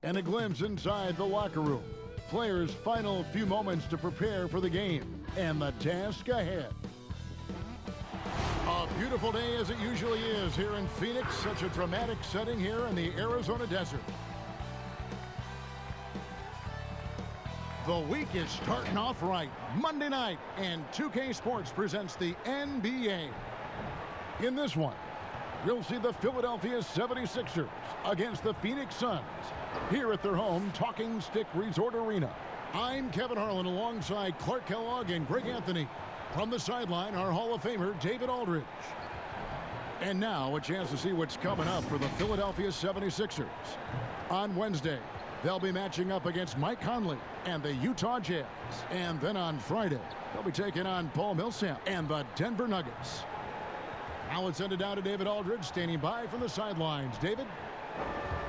and a glimpse inside the locker room. Players' final few moments to prepare for the game and the task ahead. A beautiful day as it usually is here in Phoenix. Such a dramatic setting here in the Arizona desert. The week is starting off right. Monday night, and 2K Sports presents the NBA. In this one, we'll see the Philadelphia 76ers against the Phoenix Suns here at their home Talking Stick Resort Arena. I'm Kevin Harlan alongside Clark Kellogg and Greg Anthony. From the sideline, our Hall of Famer, David Aldridge. And now, a chance to see what's coming up for the Philadelphia 76ers. On Wednesday, they'll be matching up against Mike Conley and the Utah Jazz. And then on Friday, they'll be taking on Paul Millsap and the Denver Nuggets. Now let's send it down to David Aldridge, standing by from the sidelines. David?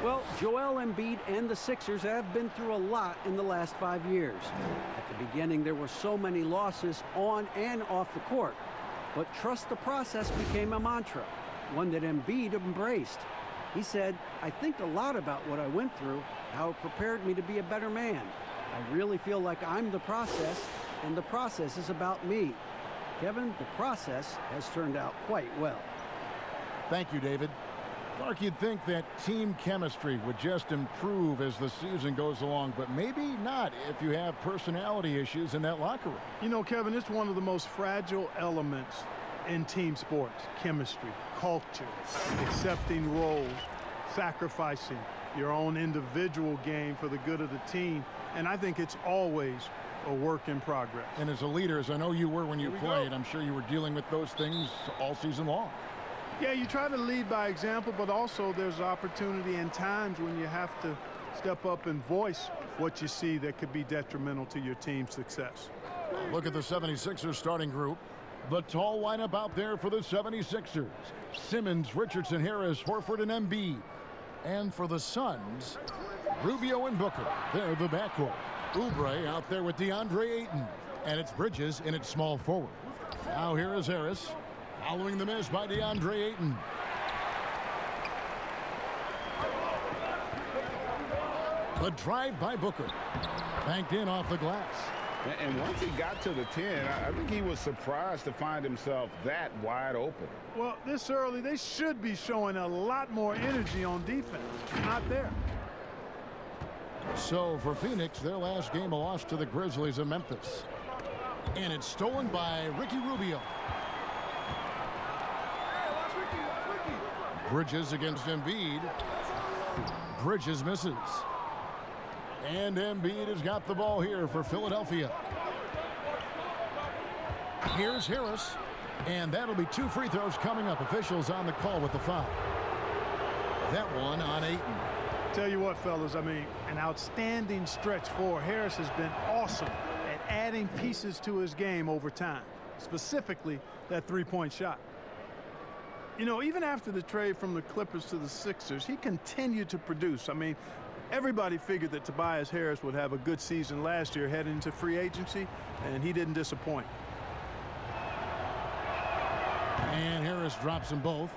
Well, Joel Embiid and the Sixers have been through a lot in the last 5 years. At the beginning, there were so many losses on and off the court. But trust the process became a mantra, one that Embiid embraced. He said, "I think a lot about what I went through, how it prepared me to be a better man. I really feel like I'm the process, and the process is about me." Kevin, the process has turned out quite well. Thank you, David. Clark, you'd think that team chemistry would just improve as the season goes along, but maybe not if you have personality issues in that locker room. You know, Kevin, it's one of the most fragile elements in team sports: chemistry, culture, accepting roles, sacrificing your own individual game for the good of the team. And I think it's always a work in progress. And as a leader, as I know you were when you played, I'm sure you were dealing with those things all season long. Yeah, you try to lead by example, but also there's opportunity and times when you have to step up and voice what you see that could be detrimental to your team's success. Look at the 76ers starting group. The tall lineup out there for the 76ers. Simmons, Richardson, Harris, Horford, and Embiid. And for the Suns, Rubio and Booker. They're the backcourt. Oubre out there with DeAndre Ayton. And it's Bridges in its small forward. Now here is Harris. Following the miss by DeAndre Ayton. The drive by Booker. Banked in off the glass. And once he got to the 10, I think he was surprised to find himself that wide open. Well, this early, they should be showing a lot more energy on defense. Not there. So for Phoenix, their last game a loss to the Grizzlies of Memphis. And it's stolen by Ricky Rubio. Bridges against Embiid. Bridges misses. And Embiid has got the ball here for Philadelphia. Here's Harris. And that'll be 2 free throws coming up. Officials on the call with the foul. That one on Ayton. Tell you what, fellas, I mean, an outstanding stretch for Harris has been awesome at adding pieces to his game over time, specifically that three-point shot. You know, even after the trade from the Clippers to the Sixers, he continued to produce. I mean, everybody figured that Tobias Harris would have a good season last year heading into free agency, and he didn't disappoint. And Harris drops them both.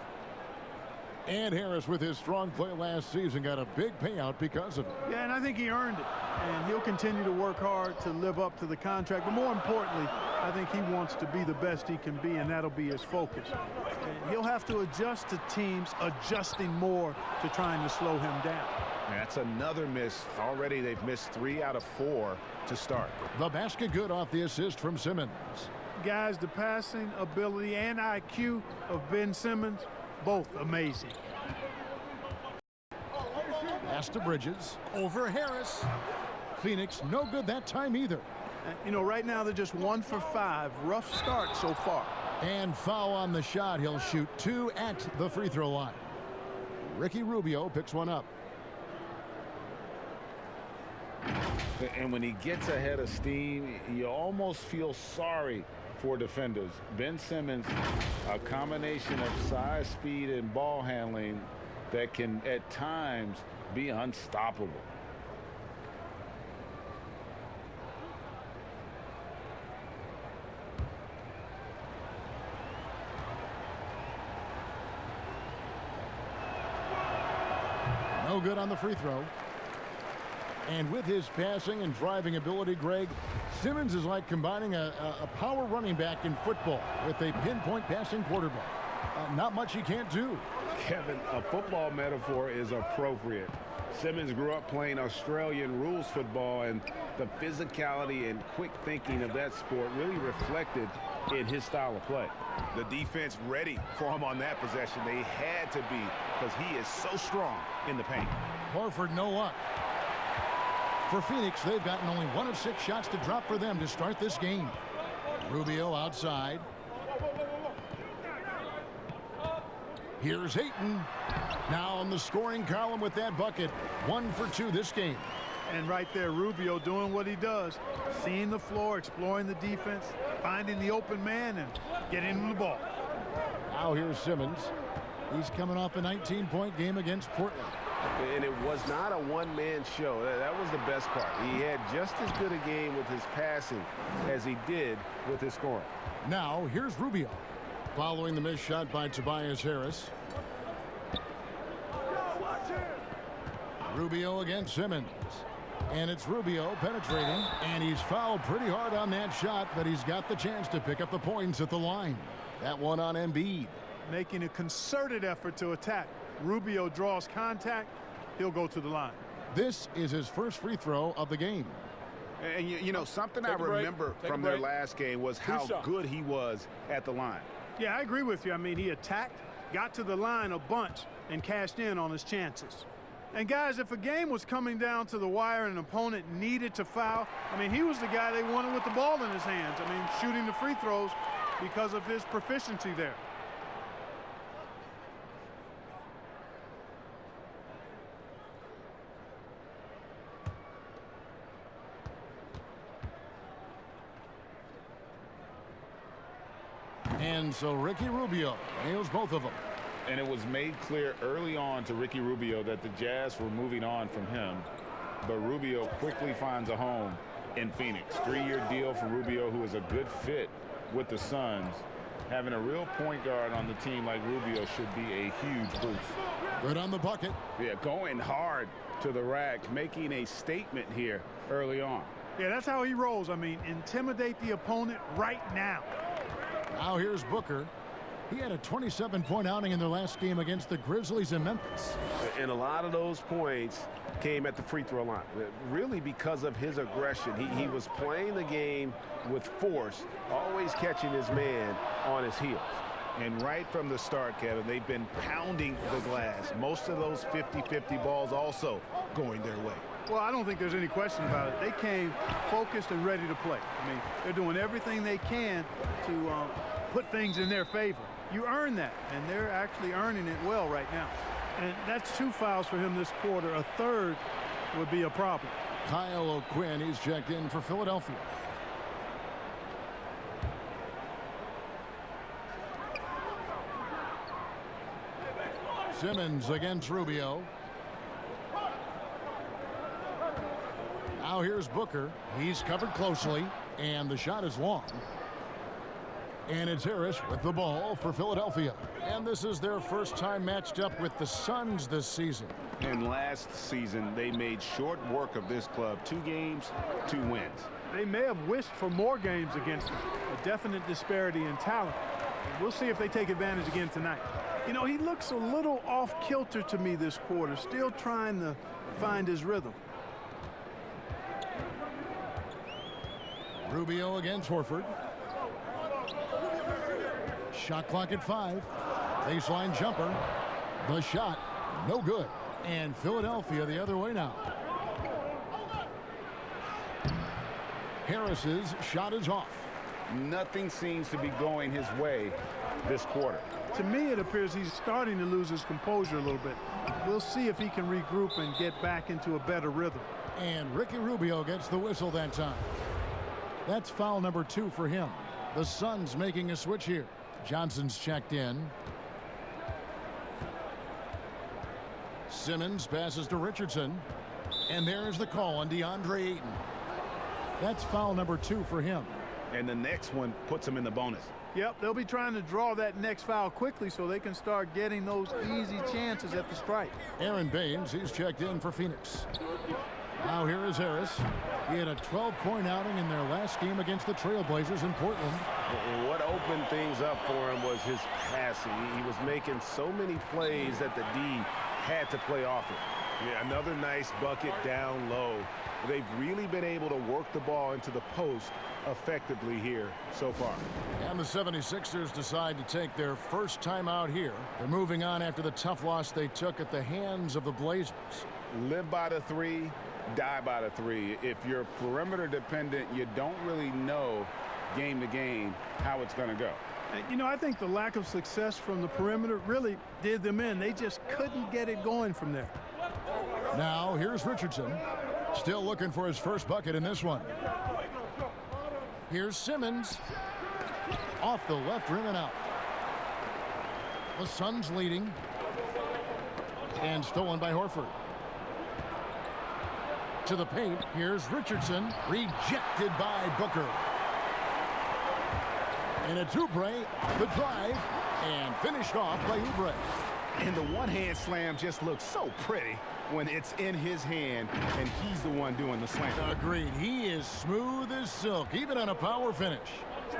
And Harris, with his strong play last season, got a big payout because of it. Yeah, and I think he earned it. And he'll continue to work hard to live up to the contract. But more importantly, I think he wants to be the best he can be, and that'll be his focus. And he'll have to adjust to teams adjusting more to trying to slow him down. That's another miss. Already they've missed 3 out of 4 to start. The basket good off the assist from Simmons. Guys, the passing ability and IQ of Ben Simmons, both amazing. Pass to Bridges. Over Harris. Phoenix, no good that time either. You know, right now they're just 1 for 5. Rough start so far. And foul on the shot. He'll shoot 2 at the free throw line. Ricky Rubio picks one up. And when he gets ahead of steam, you almost feel sorry for defenders. Ben Simmons, a combination of size, speed, and ball handling that can at times be unstoppable. No good on the free throw. And with his passing and driving ability, Greg, Simmons is like combining a power running back in football with a pinpoint passing quarterback. Not much he can't do. Kevin, a football metaphor is appropriate. Simmons grew up playing Australian rules football, and the physicality and quick thinking of that sport really reflected in his style of play. The defense ready for him on that possession. They had to be, because he is so strong in the paint. Horford, no luck. For Phoenix, they've gotten only 1 of 6 shots to drop for them to start this game. Rubio outside. Here's Ayton. Now on the scoring column with that bucket. 1 for 2 this game. And right there, Rubio doing what he does. Seeing the floor, exploring the defense, finding the open man, and getting him the ball. Now here's Simmons. He's coming off a 19-point game against Portland. And it was not a one-man show. That was the best part. He had just as good a game with his passing as he did with his scoring. Now here's Rubio. Following the missed shot by Tobias Harris. Rubio against Simmons. And it's Rubio penetrating. And he's fouled pretty hard on that shot, but he's got the chance to pick up the points at the line. That one on Embiid. Making a concerted effort to attack. Rubio draws contact. He'll go to the line. This is his first free throw of the game. And, you know, something I remember from their last game was how good he was at the line. Yeah, I agree with you. I mean, he attacked, got to the line a bunch, and cashed in on his chances. And, guys, if a game was coming down to the wire and an opponent needed to foul, I mean, he was the guy they wanted with the ball in his hands. I mean, shooting the free throws because of his proficiency there. And so Ricky Rubio nails both of them. And it was made clear early on to Ricky Rubio that the Jazz were moving on from him. But Rubio quickly finds a home in Phoenix. 3-year deal for Rubio, who is a good fit with the Suns. Having a real point guard on the team like Rubio should be a huge boost. Good on the bucket. Yeah, going hard to the rack, making a statement here early on. Yeah, that's how he rolls. I mean, intimidate the opponent right now. Now here's Booker. He had a 27-point outing in their last game against the Grizzlies in Memphis. And a lot of those points came at the free throw line, really because of his aggression. He was playing the game with force, always catching his man on his heels. And right from the start, Kevin, they've been pounding the glass. Most of those 50-50 balls also going their way. Well, I don't think there's any question about it. They came focused and ready to play. I mean, they're doing everything they can to put things in their favor. You earn that, and they're actually earning it well right now. And that's 2 fouls for him this quarter. A third would be a problem. Kyle O'Quinn, he's checked in for Philadelphia. Simmons against Rubio. Now here's Booker. He's covered closely, and the shot is long. And it's Harris with the ball for Philadelphia. And this is their first time matched up with the Suns this season. And last season, they made short work of this club. 2 games, 2 wins. They may have wished for more games against him. A definite disparity in talent. We'll see if they take advantage again tonight. You know, he looks a little off-kilter to me this quarter, still trying to find his rhythm. Rubio against Horford. Shot clock at 5. Baseline jumper. The shot, no good. And Philadelphia the other way now. Harris's shot is off. Nothing seems to be going his way this quarter. To me, it appears he's starting to lose his composure a little bit. We'll see if he can regroup and get back into a better rhythm. And Ricky Rubio gets the whistle that time. That's foul number 2 for him. The Suns making a switch here. Johnson's checked in. Simmons passes to Richardson. And there's the call on DeAndre Ayton. That's foul number 2 for him. And the next one puts him in the bonus. Yep, they'll be trying to draw that next foul quickly so they can start getting those easy chances at the stripe. Aaron Baines, he's checked in for Phoenix. Now here is Harris. He had a 12-point outing in their last game against the Trailblazers in Portland. And what opened things up for him was his passing. He was making so many plays that the D had to play off it. Yeah, another nice bucket down low. They've really been able to work the ball into the post effectively here so far. And the 76ers decide to take their first time out here. They're moving on after the tough loss they took at the hands of the Blazers. Live by the three, die by the three. If you're perimeter dependent, you don't really know game to game how it's going to go. You know, I think the lack of success from the perimeter really did them in. They just couldn't get it going from there. Now here's Richardson. Still looking for his first bucket in this one. Here's Simmons. Off the left rim and out. The Suns leading. And stolen by Horford. To the paint. Here's Richardson. Rejected by Booker. And a Oubre. The drive. And finished off by Oubre. And the one-hand slam just looks so pretty when it's in his hand and he's the one doing the slam. Agreed. He is smooth as silk, even on a power finish.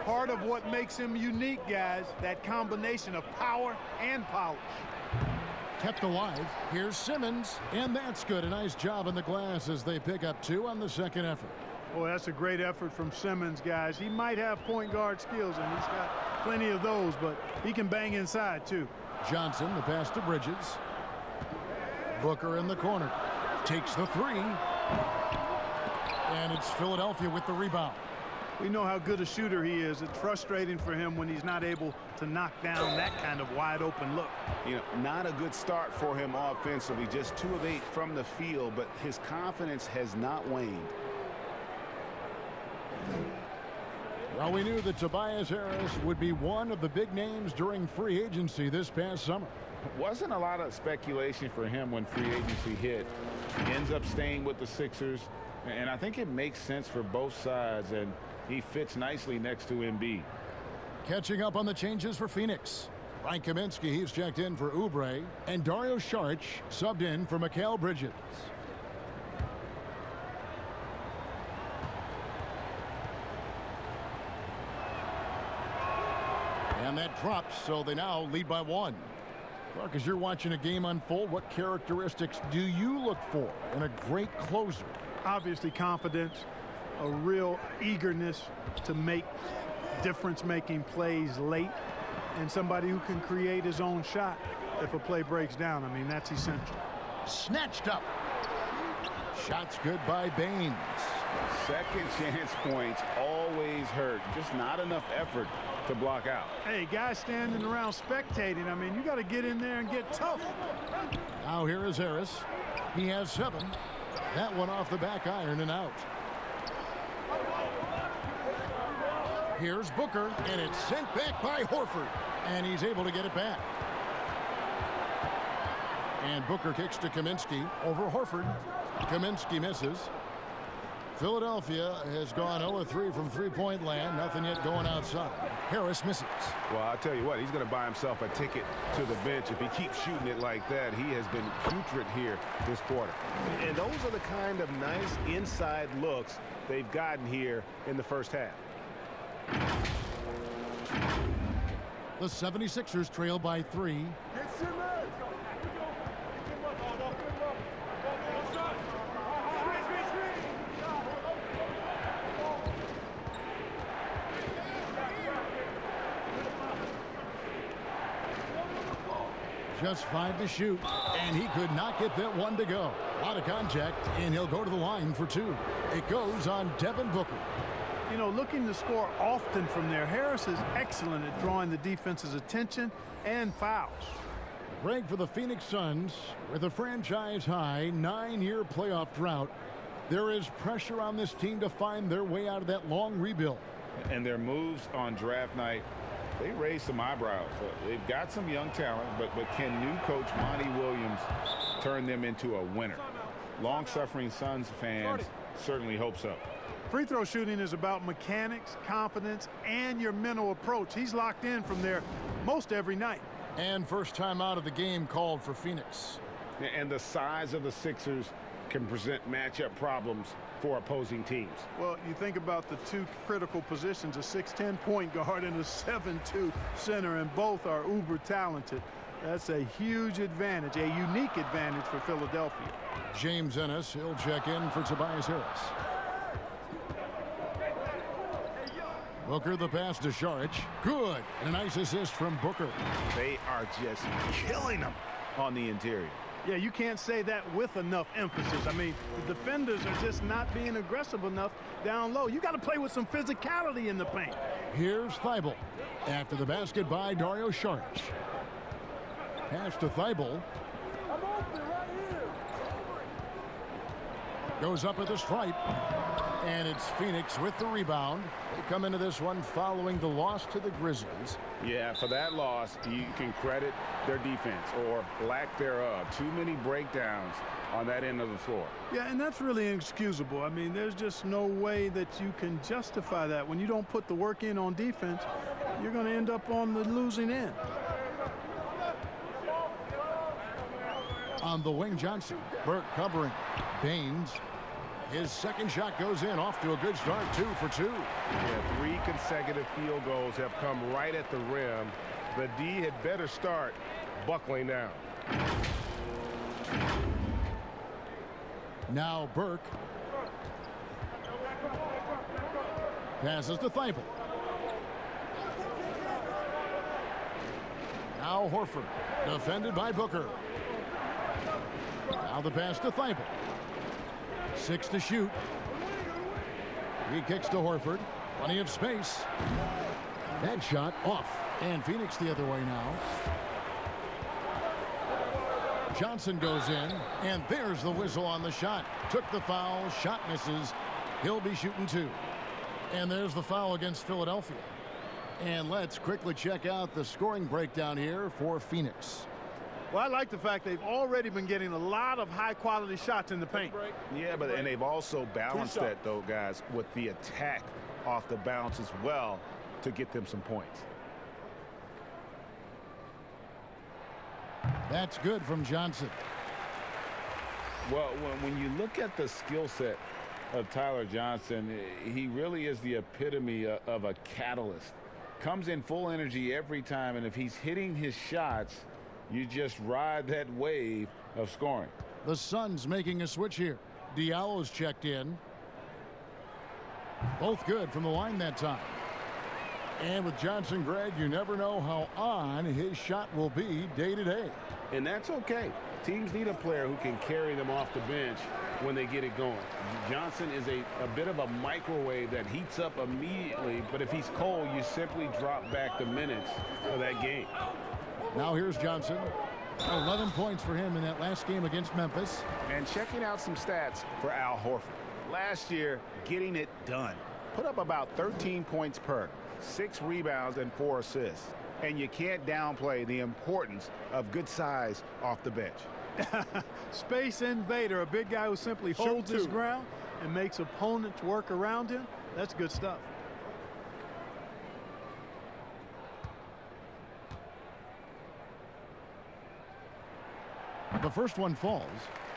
Part of what makes him unique, guys, that combination of power and polish. Kept alive. Here's Simmons. And that's good. A nice job on the glass as they pick up 2 on the second effort. Boy, that's a great effort from Simmons, guys. He might have point guard skills, and he's got plenty of those, but he can bang inside, too. Johnson, the pass to Bridges. Booker in the corner. Takes the 3. And it's Philadelphia with the rebound. We know how good a shooter he is. It's frustrating for him when he's not able to knock down that kind of wide open look. You know, not a good start for him offensively. Just 2 of 8 from the field, but his confidence has not waned. Well, we knew that Tobias Harris would be one of the big names during free agency this past summer. Wasn't a lot of speculation for him when free agency hit. Ends up staying with the Sixers, and I think it makes sense for both sides, and he fits nicely next to Embiid. Catching up on the changes for Phoenix. Frank Kaminsky, he's checked in for Oubre, and Dario Saric subbed in for Mikal Bridges. And that drops, so they now lead by 1. Clark, as you're watching a game unfold, what characteristics do you look for in a great closer? Obviously confidence, a real eagerness to make difference-making plays late, and somebody who can create his own shot if a play breaks down. I mean, that's essential. Snatched up. Shots good by Baines. Second chance points always hurt. Just not enough effort to block out. Hey, guys standing around spectating, I mean, you got to get in there and get tough. Now here is Harris. He has 7. That one off the back iron and out. Here's Booker, and it's sent back by Horford. And he's able to get it back. And Booker kicks to Kaminsky over Horford. Kaminsky misses. Philadelphia has gone 0-3 from three-point land. Nothing yet going outside. Harris misses. Well, I'll tell you what, he's going to buy himself a ticket to the bench. If he keeps shooting it like that, he has been putrid here this quarter. And those are the kind of nice inside looks they've gotten here in the first half. The 76ers trail by 3. Just 5 to shoot, and he could not get that one to go. A lot of contact, and he'll go to the line for 2. It goes on Devin Booker. You know, looking to score often from there. Harris is excellent at drawing the defense's attention and fouls. Break for the Phoenix Suns with a franchise-high 9-year playoff drought. There is pressure on this team to find their way out of that long rebuild. And their moves on draft night, they raised some eyebrows. They've got some young talent, but can new coach Monty Williams turn them into a winner? Long-suffering Suns fans certainly hope so. Free throw shooting is about mechanics, confidence, and your mental approach. He's locked in from there most every night. And first time out of the game called for Phoenix. And the size of the Sixers can present matchup problems for opposing teams. Well, you think about the two critical positions, a 6'10" point guard and a 7'2" center, and both are uber talented. That's a huge advantage, a unique advantage for Philadelphia. James Ennis, he'll check in for Tobias Harris. Booker the pass to Saric. Good. And a nice assist from Booker. They are just killing them on the interior. Yeah, you can't say that with enough emphasis. I mean, the defenders are just not being aggressive enough down low. You got to play with some physicality in the paint. Here's Thibault. After the basket by Dario Saric. Pass to Thibault. Goes up at the stripe. And it's Phoenix with the rebound. They come into this one following the loss to the Grizzlies. Yeah, for that loss, you can credit their defense or lack thereof. Too many breakdowns on that end of the floor. Yeah, and that's really inexcusable. I mean, there's just no way that you can justify that. When you don't put the work in on defense, you're going to end up on the losing end. On the wing, Johnson. Burke covering. Baines. His second shot goes in, off to a good start, 2 for 2. Yeah, 3 consecutive field goals have come right at the rim. The D had better start buckling down. Now Burke. Passes to Thibault. Now Horford, defended by Booker. Now the pass to Thibault. 6 to shoot. He kicks to Horford. Plenty of space. That shot off. And Phoenix the other way now. Johnson goes in. And there's the whistle on the shot. Took the foul. Shot misses. He'll be shooting 2. And there's the foul against Philadelphia. And let's quickly check out the scoring breakdown here for Phoenix. Well, I like the fact they've already been getting a lot of high-quality shots in the paint. Yeah, and they've also balanced that, though, guys, with the attack off the bounce as well to get them some points. That's good from Johnson. Well, when you look at the skill set of Tyler Johnson, he really is the epitome of a catalyst. Comes in full energy every time, and if he's hitting his shots, you just ride that wave of scoring. The Suns making a switch here. Diallo's checked in. Both good from the line that time. And with Johnson, Greg, you never know how on his shot will be day to day. And that's okay. Teams need a player who can carry them off the bench when they get it going. Johnson is a bit of a microwave that heats up immediately, but if he's cold, you simply drop back the minutes of that game. Now here's Johnson. 11 points for him in that last game against Memphis. And checking out some stats for Al Horford. Last year, getting it done. Put up about 13 points per, 6 rebounds and 4 assists. And you can't downplay the importance of good size off the bench. Space invader, a big guy who simply holds his ground and makes opponents work around him. That's good stuff. The first one falls.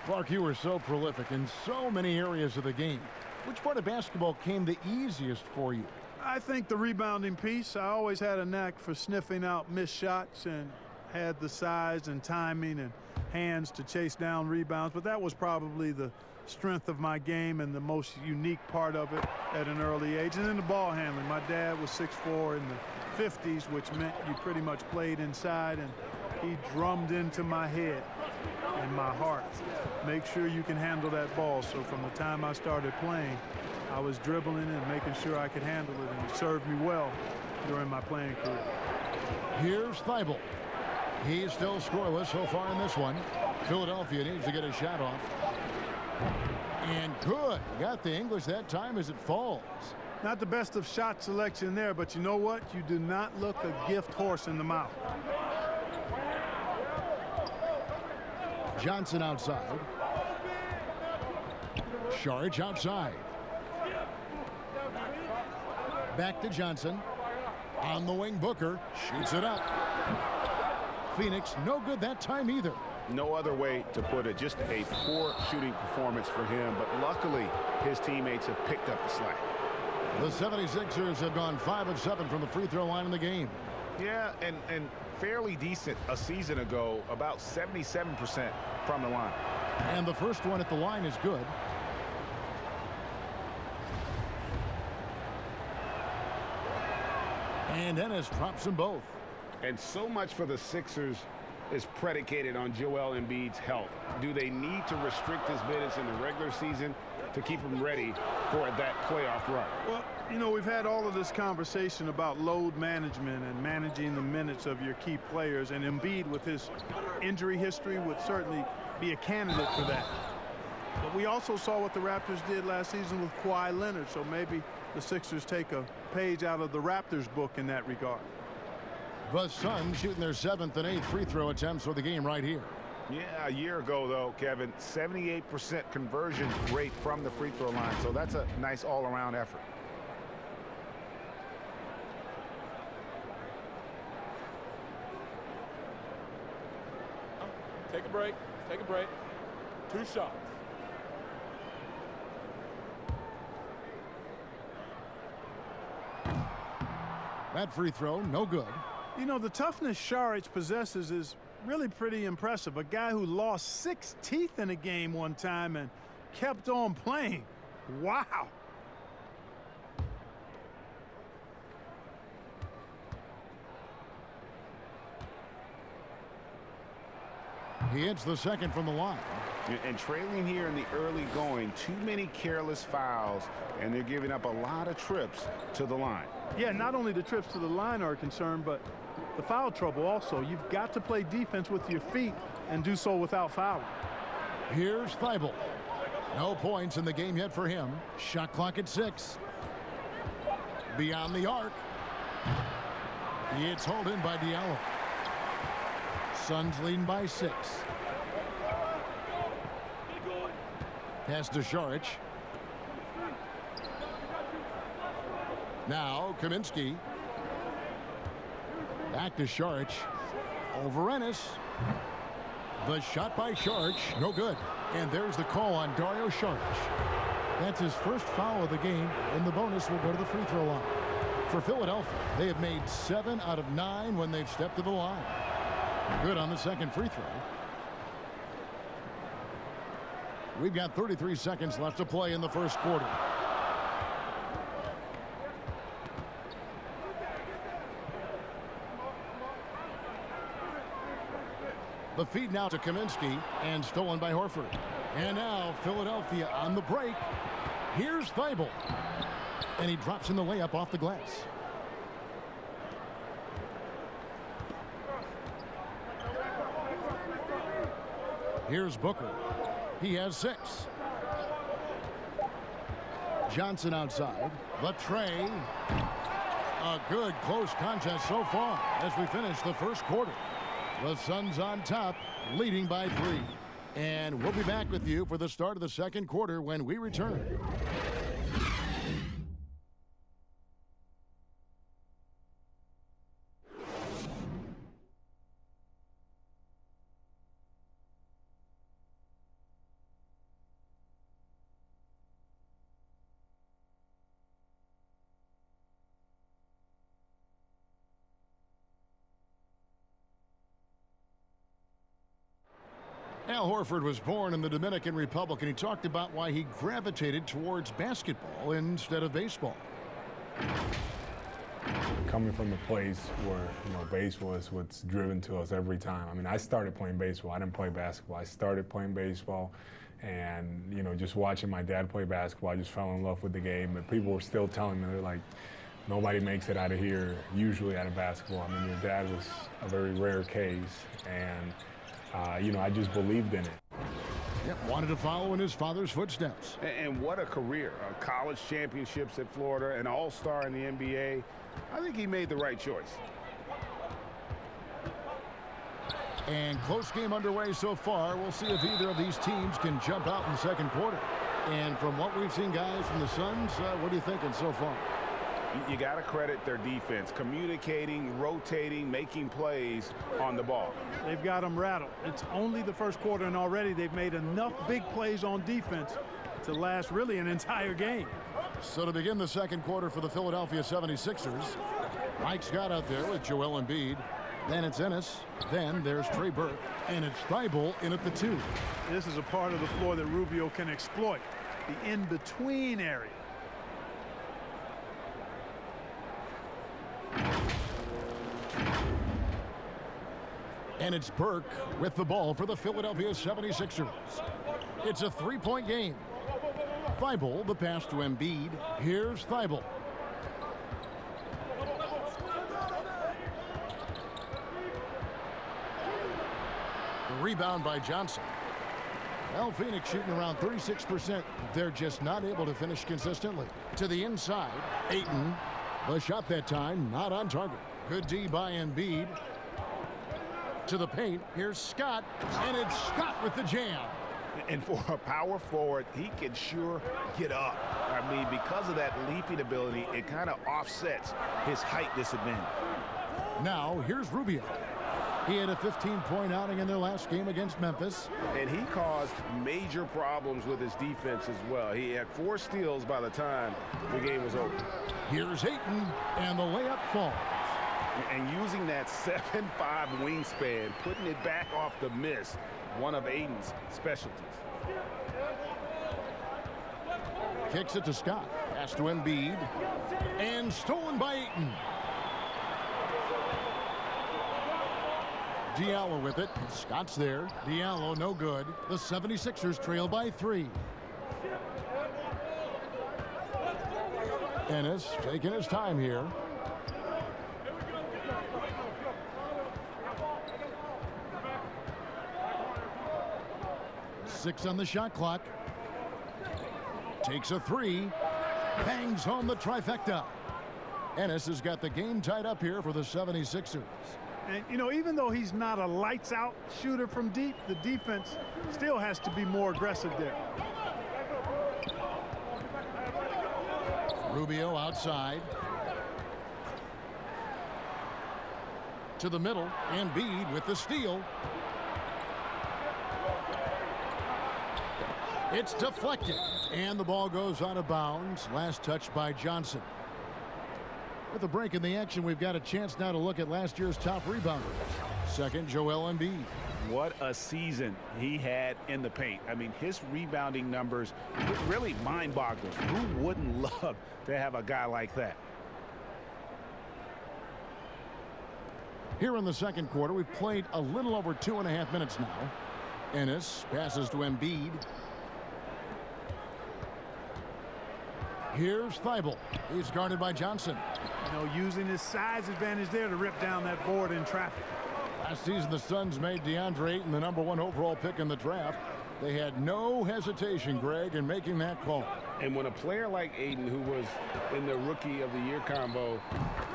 Clark, you were so prolific in so many areas of the game. Which part of basketball came the easiest for you? I think the rebounding piece. I always had a knack for sniffing out missed shots and had the size and timing and hands to chase down rebounds. But that was probably the strength of my game and the most unique part of it at an early age. And then the ball handling. My dad was 6'4" in the 50s, which meant you pretty much played inside, and he drummed into my head and my heart. Make sure you can handle that ball. So from the time I started playing, I was dribbling and making sure I could handle it, and it served me well during my playing career. Here's Thibault. He's still scoreless so far in this one. Philadelphia needs to get a shot off. And good. Got the English that time as it falls. Not the best of shot selection there, but you know what? You do not look a gift horse in the mouth. Johnson outside. Saric outside. Back to Johnson. On the wing, Booker shoots it up. Phoenix no good that time either. No other way to put it. Just a poor shooting performance for him, but luckily his teammates have picked up the slack. The 76ers have gone 5 of 7 from the free throw line in the game. Yeah, and fairly decent a season ago, about 77% from the line. And the first one at the line is good. And Ennis drops them both. And so much for the Sixers is predicated on Joel Embiid's health. Do they need to restrict his minutes in the regular season to keep him ready for that playoff run? Well, you know, we've had all of this conversation about load management and managing the minutes of your key players, and Embiid, with his injury history, would certainly be a candidate for that. But we also saw what the Raptors did last season with Kawhi Leonard, so maybe the Sixers take a page out of the Raptors book in that regard. The Suns shooting their 7th and 8th free throw attempts for the game right here. Yeah, a year ago, though, Kevin, 78% conversion rate from the free throw line, so that's a nice all-around effort. Take a break. Take a break. 2 shots. That free throw, no good. You know, the toughness Saric possesses is really pretty impressive. A guy who lost 6 teeth in a game one time and kept on playing. Wow. He hits the second from the line. And trailing here in the early going, too many careless fouls, and they're giving up a lot of trips to the line. Yeah, not only the trips to the line are a concern, but the foul trouble also. You've got to play defense with your feet and do so without fouling. Here's Thibault. No points in the game yet for him. Shot clock at 6. Beyond the arc. It's hauled in by Diallo. Suns leading by 6. Pass to Saric. Now Kaminsky. Back to Saric. Over Ennis. The shot by Saric, no good. And there's the call on Dario Saric. That's his first foul of the game, and the bonus will go to the free throw line. For Philadelphia, they have made 7 out of 9 when they've stepped to the line. Good on the second free throw. We've got 33 seconds left to play in the first quarter. The feed now to Kaminsky, and stolen by Horford. And now Philadelphia on the break. Here's Thibault. And he drops in the layup off the glass. Here's Booker. He has 6. Johnson outside. The tray. A good close contest so far as we finish the first quarter. The Suns on top, leading by 3. And we'll be back with you for the start of the second quarter when we return. Al Horford was born in the Dominican Republic, and he talked about why he gravitated towards basketball instead of baseball. Coming from a place where, baseball is what's driven to us every time. I mean, I started playing baseball. I didn't play basketball. I started playing baseball, and, just watching my dad play basketball, I just fell in love with the game. But people were still telling me, they're like, nobody makes it out of here, usually out of basketball. I mean, your dad was a very rare case, and I just believed in it. Yep, wanted to follow in his father's footsteps. And what a career. College championships at Florida, an all-star in the NBA. I think he made the right choice. And close game underway so far. We'll see if either of these teams can jump out in the second quarter. And from what we've seen, guys, from the Suns, what are you thinking so far? You got to credit their defense, communicating, rotating, making plays on the ball. They've got them rattled. It's only the first quarter, and already they've made enough big plays on defense to last really an entire game. So to begin the second quarter for the Philadelphia 76ers, Mike Scott out there with Joel Embiid. Then it's Ennis. Then there's Trey Burke. And it's Thibault in at the 2. This is a part of the floor that Rubio can exploit, the in-between area. And it's Burke with the ball for the Philadelphia 76ers. It's a 3-point game. Thibault, the pass to Embiid. Here's Thibault. The rebound by Johnson. Well, Phoenix shooting around 36%. They're just not able to finish consistently. To the inside, Ayton. The shot that time, not on target. Good D by Embiid. To the paint, here's Scott, and it's Scott with the jam. And for a power forward, he can sure get up. I mean, because of that leaping ability, it kind of offsets his height disadvantage. Now, here's Rubio. He had a 15-point outing in their last game against Memphis. And he caused major problems with his defense as well. He had 4 steals by the time the game was over. Here's Ayton, and the layup falls. And using that 7'5" wingspan, putting it back off the miss, one of Ayton's specialties. Kicks it to Scott. Pass to Embiid. And stolen by Ayton. Diallo with it. Scott's there. Diallo no good. The 76ers trail by 3. Ennis taking his time here. Six on the shot clock. Takes a 3. Bangs home the trifecta. Ennis has got the game tied up here for the 76ers. And, you know, even though he's not a lights-out shooter from deep, the defense still has to be more aggressive there. Rubio outside. To the middle. Embiid with the steal. It's deflected. And the ball goes out of bounds. Last touch by Johnson. With a break in the action, we've got a chance now to look at last year's top rebounder. Second, Joel Embiid. What a season he had in the paint. I mean, his rebounding numbers really mind-boggling. Who wouldn't love to have a guy like that? Here in the second quarter, we've played a little over 2.5 minutes now. Ennis passes to Embiid. Here's Thibault. He's guarded by Johnson. You know, using his size advantage there to rip down that board in traffic. Last season, the Suns made DeAndre Ayton the #1 overall pick in the draft. They had no hesitation, Greg, in making that call. And when a player like Ayton, who was in the Rookie of the Year combo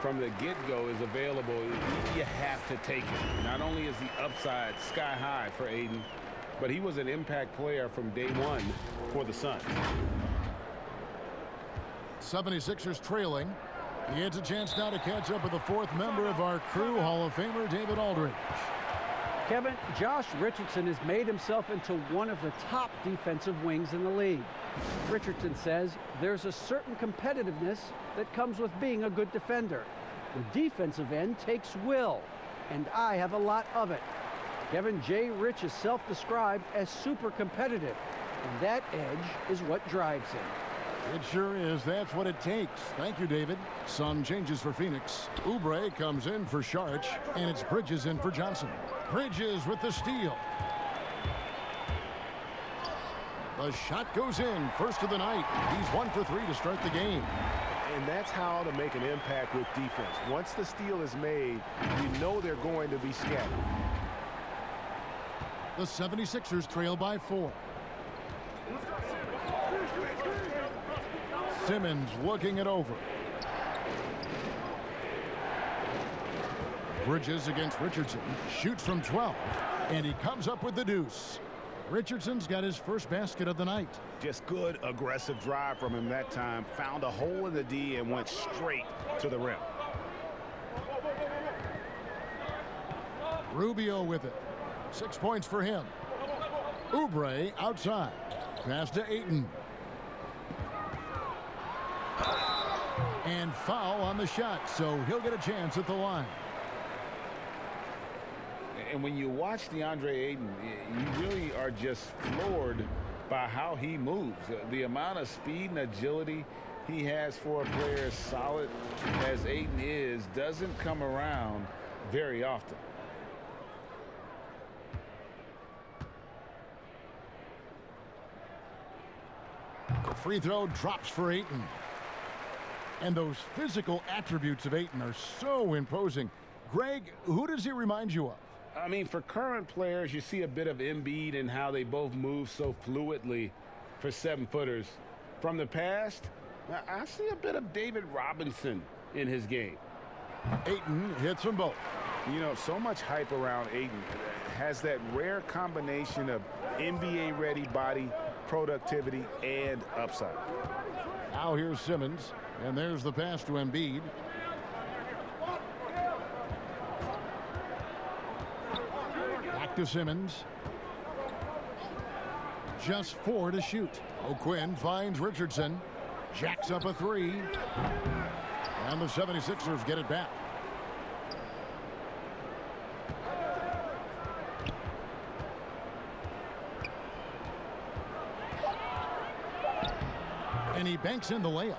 from the get-go, is available, you have to take it. Not only is the upside sky high for Ayton, but he was an impact player from day one for the Suns. 76ers trailing. He has a chance now to catch up with the 4th member of our crew, Hall of Famer David Aldridge. Kevin, Josh Richardson has made himself into one of the top defensive wings in the league. Richardson says there's a certain competitiveness that comes with being a good defender. The defensive end takes will, and I have a lot of it. Kevin J. Rich is self-described as super competitive, and that edge is what drives him. It sure is. That's what it takes. Thank you, David. Some changes for Phoenix. Oubre comes in for Sharch, and it's Bridges in for Johnson. Bridges with the steal. The shot goes in. First of the night. He's 1 for 3 to start the game. And that's how to make an impact with defense. Once the steal is made, you know they're going to be scattered. The 76ers trail by 4. Simmons looking it over. Bridges against Richardson. Shoots from 12. And he comes up with the deuce. Richardson's got his first basket of the night. Just good, aggressive drive from him that time. Found a hole in the D and went straight to the rim. Rubio with it. 6 points for him. Oubre outside. Pass to Ayton. And foul on the shot, so he'll get a chance at the line. And when you watch DeAndre Ayton, you really are just floored by how he moves. The amount of speed and agility he has for a player as solid as Ayton is doesn't come around very often. The free throw drops for Ayton. And those physical attributes of Ayton are so imposing. Greg, who does he remind you of? I mean, for current players, you see a bit of Embiid and how they both move so fluidly for 7-footers. From the past, I see a bit of David Robinson in his game. Ayton hits them both. You know, so much hype around Ayton. Has that rare combination of NBA-ready body, productivity, and upside. Now here's Simmons, and there's the pass to Embiid. Back to Simmons. Just 4 to shoot. O'Quinn finds Richardson. Jacks up a 3. And the 76ers get it back. And he banks in the layup.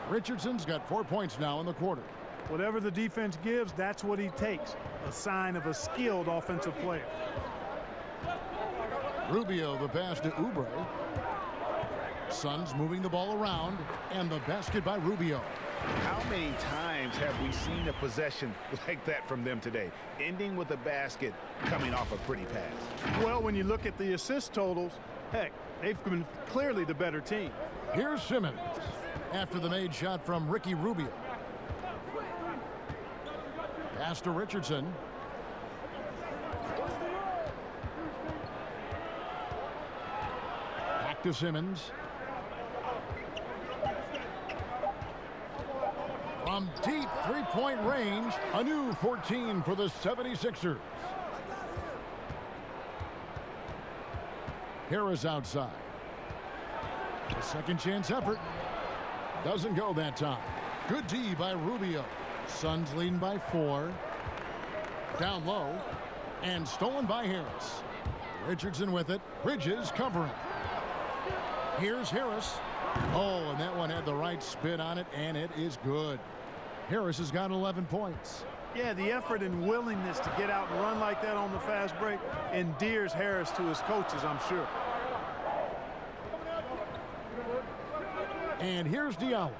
Richardson's got 4 points now in the quarter. Whatever the defense gives, that's what he takes. A sign of a skilled offensive player. Rubio, the pass to Oubre. Suns moving the ball around, and the basket by Rubio. How many times have we seen a possession like that from them today, ending with a basket coming off a pretty pass? Well, when you look at the assist totals, heck, they've been clearly the better team. Here's Simmons after the made shot from Ricky Rubio. Pass to Richardson. Back to Simmons. From deep three-point range, a new 14 for the 76ers. Harris outside. A second chance effort. Doesn't go that time. Good D by Rubio. Suns leading by 4. Down low. And stolen by Harris. Richardson with it. Bridges covering. Here's Harris. Oh, and that one had the right spin on it, and it is good. Harris has got 11 points. Yeah, the effort and willingness to get out and run like that on the fast break endears Harris to his coaches, I'm sure. And here's Diallo.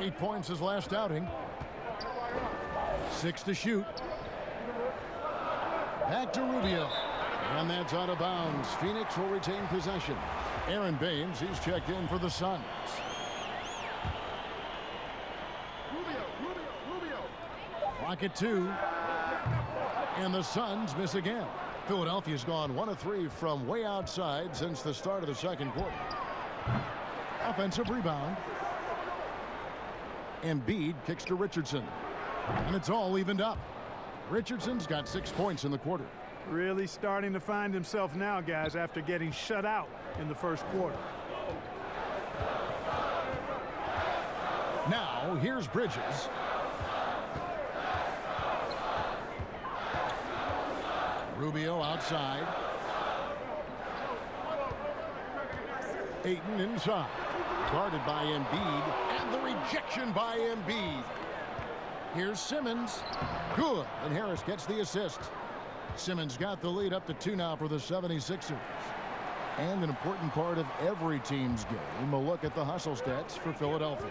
8 points his last outing. 6 to shoot. Back to Rubio. And that's out of bounds. Phoenix will retain possession. Aaron Baines, he's checked in for the Suns. Clock at 2. And the Suns miss again. Philadelphia's gone 1 of 3 from way outside since the start of the second quarter. Offensive rebound. Embiid kicks to Richardson. And it's all evened up. Richardson's got 6 points in the quarter. Really starting to find himself now, guys, after getting shut out in the first quarter. Now, here's Bridges. Rubio outside. Ayton inside. Guarded by Embiid. And the rejection by Embiid. Here's Simmons. Good. And Harris gets the assist. Simmons got the lead up to 2 now for the 76ers. And an important part of every team's game, a look at the hustle stats for Philadelphia.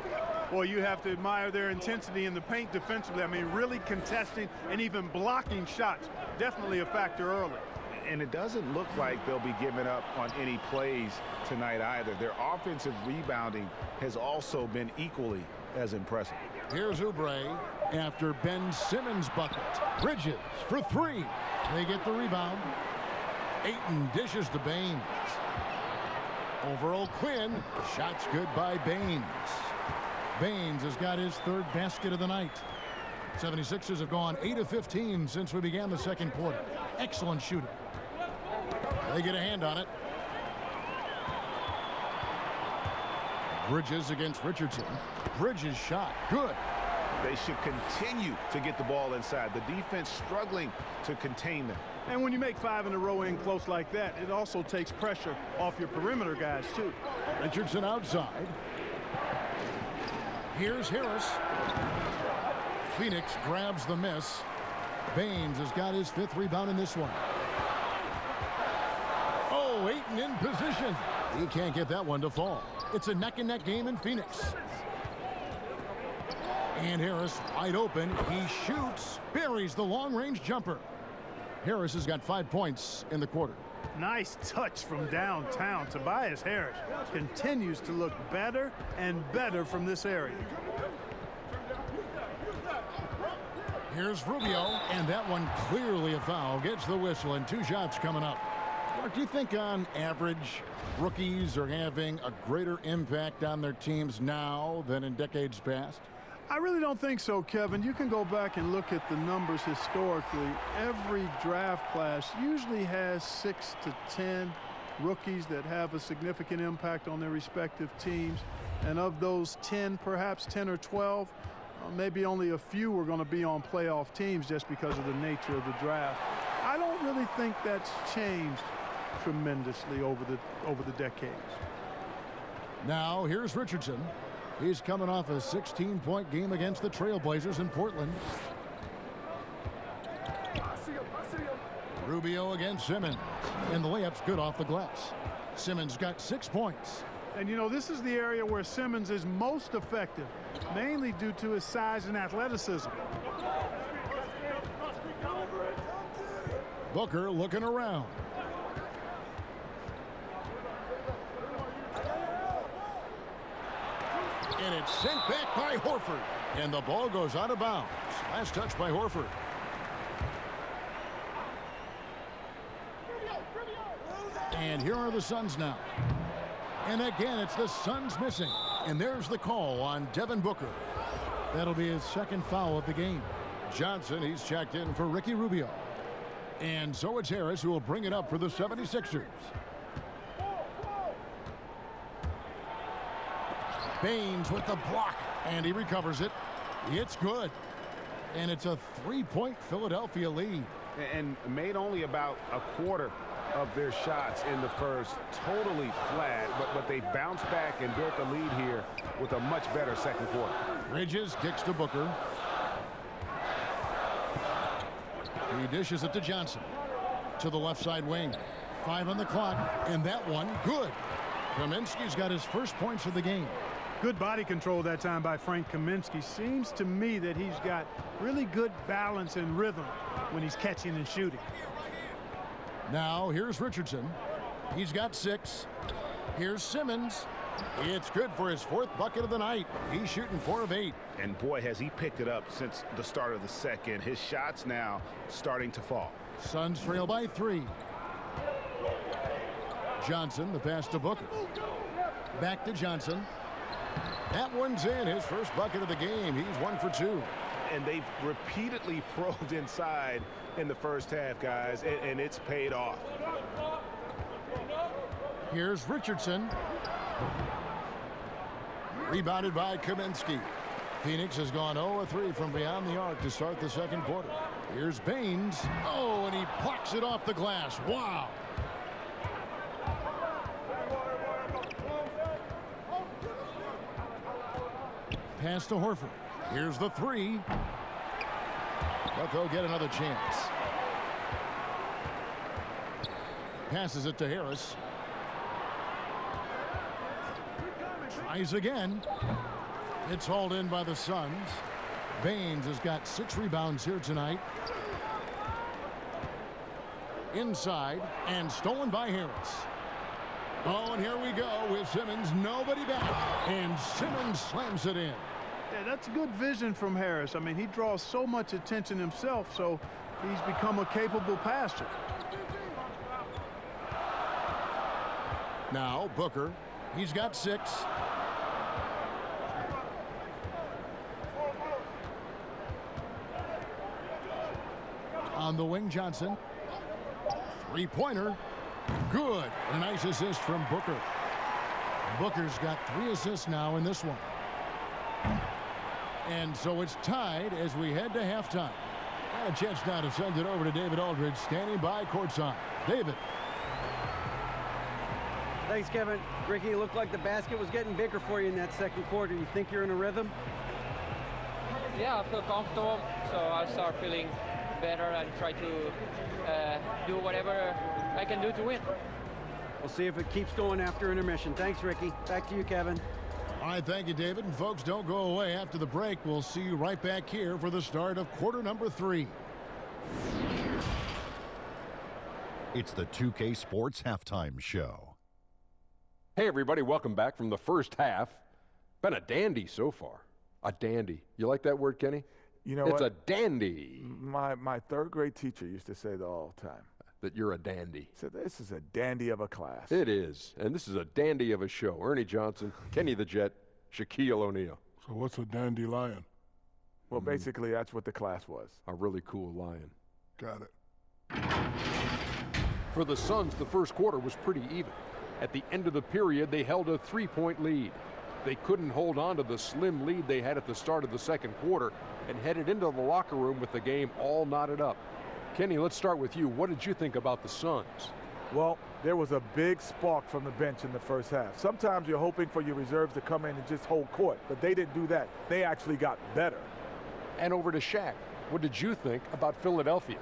Well, you have to admire their intensity in the paint defensively. I mean, really contesting and even blocking shots. Definitely a factor early. And it doesn't look like they'll be giving up on any plays tonight either. Their offensive rebounding has also been equally as impressive. Here's Oubre after Ben Simmons' bucket. Bridges for 3. They get the rebound. Ayton dishes to Baines. Over O'Quinn. Shot's good by Baines. Baines has got his third basket of the night. 76ers have gone 8 of 15 since we began the second quarter. Excellent shooting. They get a hand on it. Bridges against Richardson. Bridges shot. Good. They should continue to get the ball inside. The defense struggling to contain them. And when you make 5 in a row in close like that, it also takes pressure off your perimeter guys, too. Richardson outside. Here's Harris. Phoenix grabs the miss. Baines has got his 5th rebound in this one. Oh, Ayton in position. He can't get that one to fall. It's a neck-and-neck game in Phoenix. And Harris wide open. He shoots. Buries the long-range jumper. Harris has got 5 points in the quarter. Nice touch from downtown. Tobias Harris continues to look better and better from this area. Here's Rubio, and that one clearly a foul. Gets the whistle, and 2 shots coming up. Mark, do you think on average rookies are having a greater impact on their teams now than in decades past? I really don't think so, Kevin. You can go back and look at the numbers historically. Every draft class usually has 6 to 10 rookies that have a significant impact on their respective teams. And of those 10, perhaps 10 or 12, maybe only a few are going to be on playoff teams just because of the nature of the draft. I don't really think that's changed tremendously over the decades. Now here's Richardson. He's coming off a 16-point game against the Trailblazers in Portland. Rubio against Simmons. And the layup's good off the glass. Simmons got 6 points. And, you know, this is the area where Simmons is most effective, mainly due to his size and athleticism. Booker looking around. And it's sent back by Horford. And the ball goes out of bounds. Last touch by Horford. And here are the Suns now. And again, it's the Suns missing. And there's the call on Devin Booker. That'll be his 2nd foul of the game. Johnson, he's checked in for Ricky Rubio. And so it's Harris who will bring it up for the 76ers. Baines with the block, and he recovers it. It's good. And it's a 3-point Philadelphia lead. And made only about a quarter of their shots in the first. Totally flat, but they bounced back and built a lead here with a much better second quarter. Bridges kicks to Booker. He dishes it to Johnson. To the left side wing. 5 on the clock, and that one good. Kaminsky's got his first points of the game. Good body control that time by Frank Kaminsky. Seems to me that he's got really good balance and rhythm when he's catching and shooting. Now here's Richardson. He's got 6. Here's Simmons. It's good for his 4th bucket of the night. He's shooting 4 of 8. And boy, has he picked it up since the start of the second. His shots now starting to fall. Suns trail by 3. Johnson, the pass to Booker. Back to Johnson. That one's in, his first bucket of the game. He's 1 for 2. And they've repeatedly probed inside in the first half, guys, and it's paid off. Here's Richardson. Rebounded by Kaminsky. Phoenix has gone 0-3 from beyond the arc to start the second quarter. Here's Baines. Oh, and he plucks it off the glass. Wow. Pass to Horford. Here's the 3. But they'll get another chance. Passes it to Harris. Tries again. It's hauled in by the Suns. Baines has got 6 rebounds here tonight. Inside and stolen by Harris. Oh, and here we go with Simmons. Nobody back. And Simmons slams it in. Yeah, that's good vision from Harris. I mean, he draws so much attention himself, so he's become a capable passer. Now Booker. He's got 6. On the wing, Johnson. Three-pointer. Good. A nice assist from Booker. Booker's got 3 assists now in this one. And so it's tied as we head to halftime. And a chance now to send it over to David Aldridge, standing by courtside. David. Thanks, Kevin. Ricky, it looked like the basket was getting bigger for you in that second quarter. You think you're in a rhythm? Yeah, I feel comfortable, so I'll start feeling better and try to do whatever I can do to win. We'll see if it keeps going after intermission. Thanks, Ricky. Back to you, Kevin. All right, thank you, David. And folks, don't go away. After the break, we'll see you right back here for the start of quarter number 3. It's the 2K Sports Halftime Show. Hey, everybody, welcome back from the first half. Been a dandy so far. A dandy. You like that word, Kenny? You know it's what? a dandy. My third grade teacher used to say that all the time. That you're a dandy. So this is a dandy of a class. It is. And this is a dandy of a show. Ernie Johnson, Kenny the Jet, Shaquille O'Neal. So what's a dandelion? Well, basically, that's what the class was. A really cool lion. Got it. For the Suns, the first quarter was pretty even. At the end of the period, they held a 3-point lead. They couldn't hold on to the slim lead they had at the start of the second quarter and headed into the locker room with the game all knotted up. Kenny, let's start with you. What did you think about the Suns? Well, there was a big spark from the bench in the first half. Sometimes you're hoping for your reserves to come in and just hold court, but they didn't do that. They actually got better. And over to Shaq. What did you think about Philadelphia?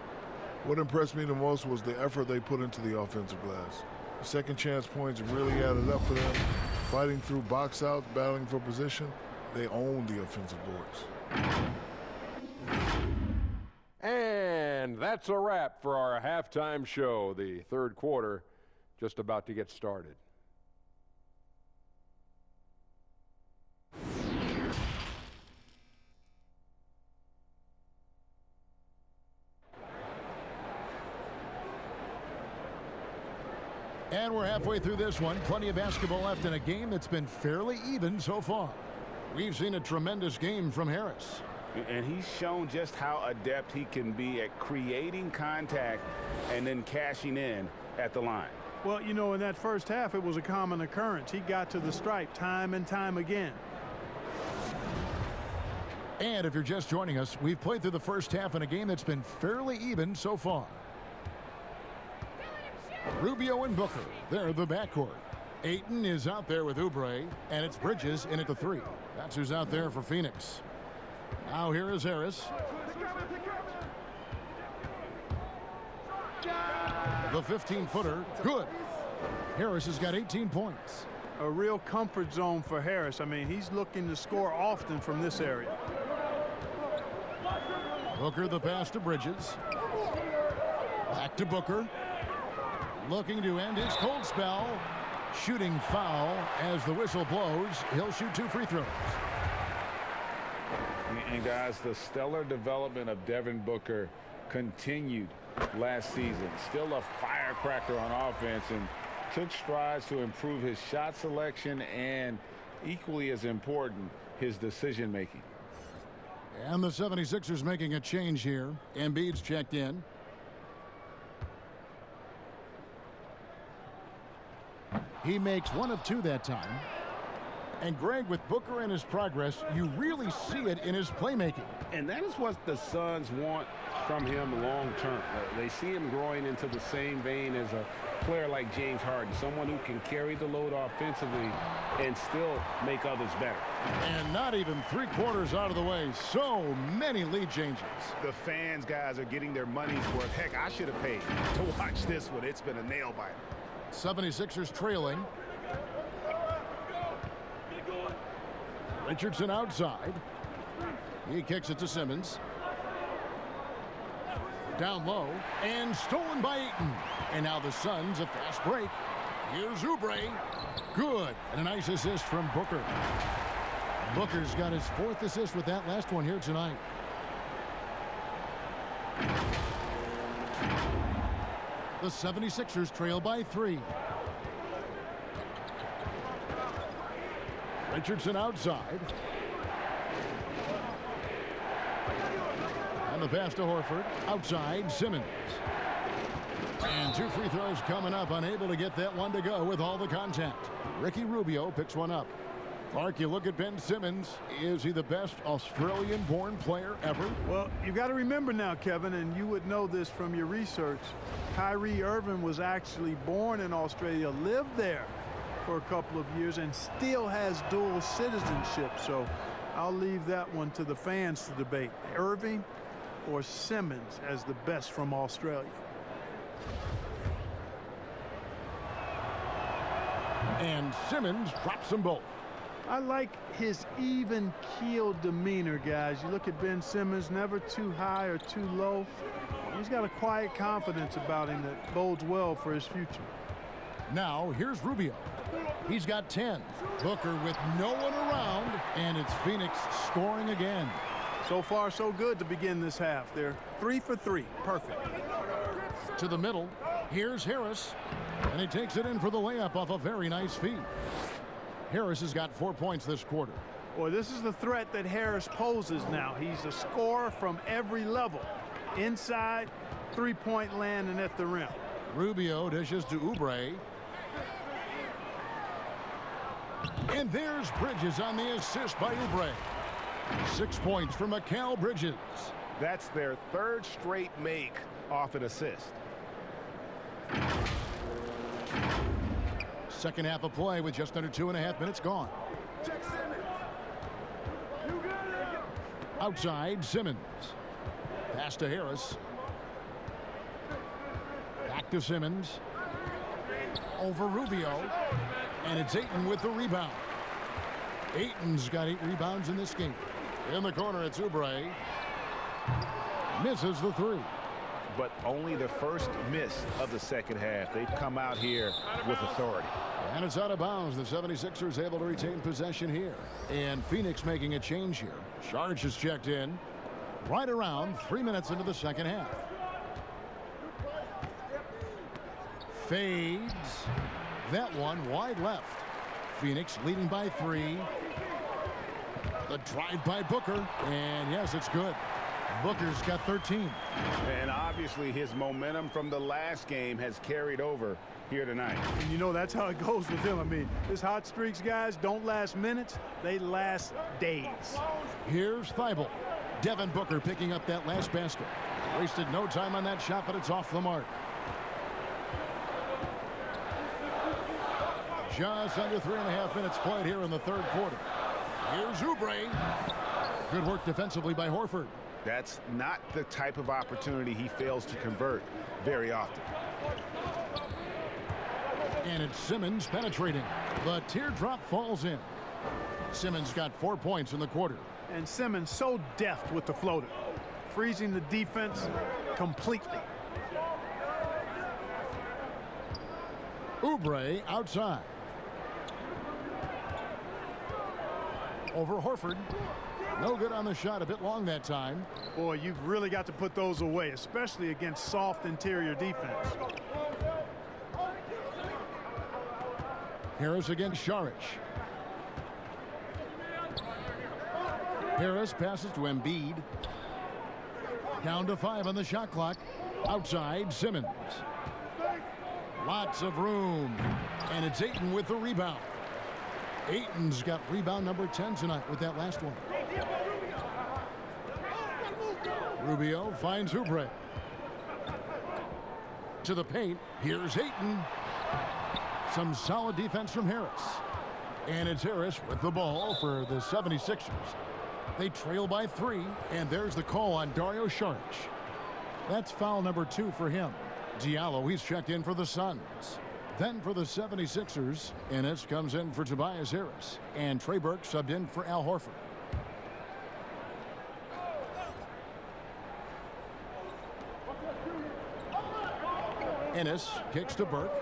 What impressed me the most was the effort they put into the offensive glass. The second chance points really added up for them. Fighting through box outs, battling for position, they owned the offensive boards. And that's a wrap for our halftime show. The third quarter just about to get started. And we're halfway through this one. Plenty of basketball left in a game that's been fairly even so far. We've seen a tremendous game from Harris. And he's shown just how adept he can be at creating contact and then cashing in at the line. Well, you know, in that first half, it was a common occurrence. He got to the stripe time and time again. And if you're just joining us, we've played through the first half in a game that's been fairly even so far. Rubio and Booker, they're the backcourt. Ayton is out there with Oubre, and it's Bridges in at the 3. That's who's out there for Phoenix. Now here is Harris. The 15-footer, good. Harris has got 18 points. A real comfort zone for Harris. I mean, he's looking to score often from this area. Booker the pass to Bridges. Back to Booker. Looking to end his cold spell. Shooting foul as the whistle blows. He'll shoot 2 free throws. And guys, the stellar development of Devin Booker continued last season. Still a firecracker on offense and took strides to improve his shot selection and, equally as important, his decision making. And the 76ers making a change here. Embiid's checked in. He makes 1 of 2 that time. And Greg, with Booker and his progress, you really see it in his playmaking. And that is what the Suns want from him long term. They see him growing into the same vein as a player like James Harden, someone who can carry the load offensively and still make others better. And not even 3/4 out of the way. So many lead changes. The fans, guys, are getting their money's worth. Heck, I should have paid to watch this one. It's been a nail biter. 76ers trailing. Richardson outside. He kicks it to Simmons. Down low and stolen by Ayton. And now the Suns a fast break. Here's Oubre. Good. And a nice assist from Booker. Booker's got his 4th assist with that last one here tonight. The 76ers trail by 3. Richardson outside. And the pass to Horford. Outside, Simmons. And 2 free throws coming up. Unable to get that one to go with all the contact. Ricky Rubio picks one up. Clark, you look at Ben Simmons. Is he the best Australian-born player ever? Well, you got to remember now, Kevin, and you would know this from your research, Kyrie Irving was actually born in Australia, lived there for a couple of years, and still has dual citizenship. So I'll leave that one to the fans to debate. Irving or Simmons as the best from Australia. And Simmons drops them both. I like his even-keeled demeanor, guys. You look at Ben Simmons, never too high or too low. He's got a quiet confidence about him that bodes well for his future. Now, here's Rubio. He's got 10. Booker with no one around, and it's Phoenix scoring again. So far, so good to begin this half. They're 3 for 3. Perfect. To the middle. Here's Harris, and he takes it in for the layup off a very nice feed. Harris has got 4 points this quarter. Boy, this is the threat that Harris poses now. He's a scorer from every level. Inside, three-point land, and at the rim. Rubio dishes to Oubre. And there's Bridges on the assist by Oubre. 6 points for Mikal Bridges. That's their 3rd straight make off an assist. Second half of play with just under 2.5 minutes gone. Outside, Simmons. Pass to Harris. Back to Simmons. Over Rubio. And it's Ayton with the rebound. Ayton's got 8 rebounds in this game. In the corner, it's Oubre. Misses the 3. But only the first miss of the second half. They've come out here with authority. And it's out of bounds. The 76ers able to retain possession here. And Phoenix making a change here. Sharge has checked in right around 3 minutes into the second half. Fades. That one wide left. Phoenix leading by 3. The drive by Booker. And yes, it's good. Booker's got 13. And obviously his momentum from the last game has carried over here tonight. And you know that's how it goes with him. I mean, his hot streaks, guys, don't last minutes. They last days. Here's Thibault. Devin Booker picking up that last basket. Wasted no time on that shot, but it's off the mark. Just under 3.5 minutes played here in the third quarter. Here's Oubre. Good work defensively by Horford. That's not the type of opportunity he fails to convert very often. And it's Simmons penetrating. The teardrop falls in. Simmons got 4 points in the quarter. And Simmons so deft with the floater, freezing the defense completely. Oubre outside. Over Horford. No good on the shot. A bit long that time. Boy, you've really got to put those away, especially against soft interior defense. Harris against Saric. Harris passes to Embiid. Down to 5 on the shot clock. Outside, Simmons. Lots of room. And it's Ayton with the rebound. Ayton's got rebound number 10 tonight with that last one. Rubio finds Oubre. To the paint. Here's Ayton. Some solid defense from Harris. And it's Harris with the ball for the 76ers. They trail by 3, and there's the call on Dario Saric. That's foul number 2 for him. Diallo, he's checked in for the Suns. Then for the 76ers, Ennis comes in for Tobias Harris. And Trey Burke subbed in for Al Horford. Ennis kicks to Burke.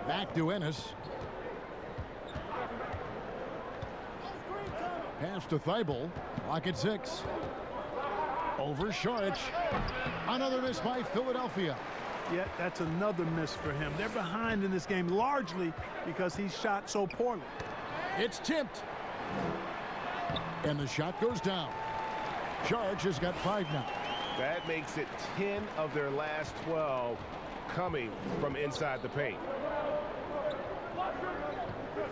Back to Ennis. Pass to Thibault. Clock at 6. Over Saric. Another miss by Philadelphia. yet that's another miss for him. They're behind in this game largely because he shot so poorly. It's tipped. And the shot goes down. Charge has got 5 now. That makes it 10 of their last 12 coming from inside the paint.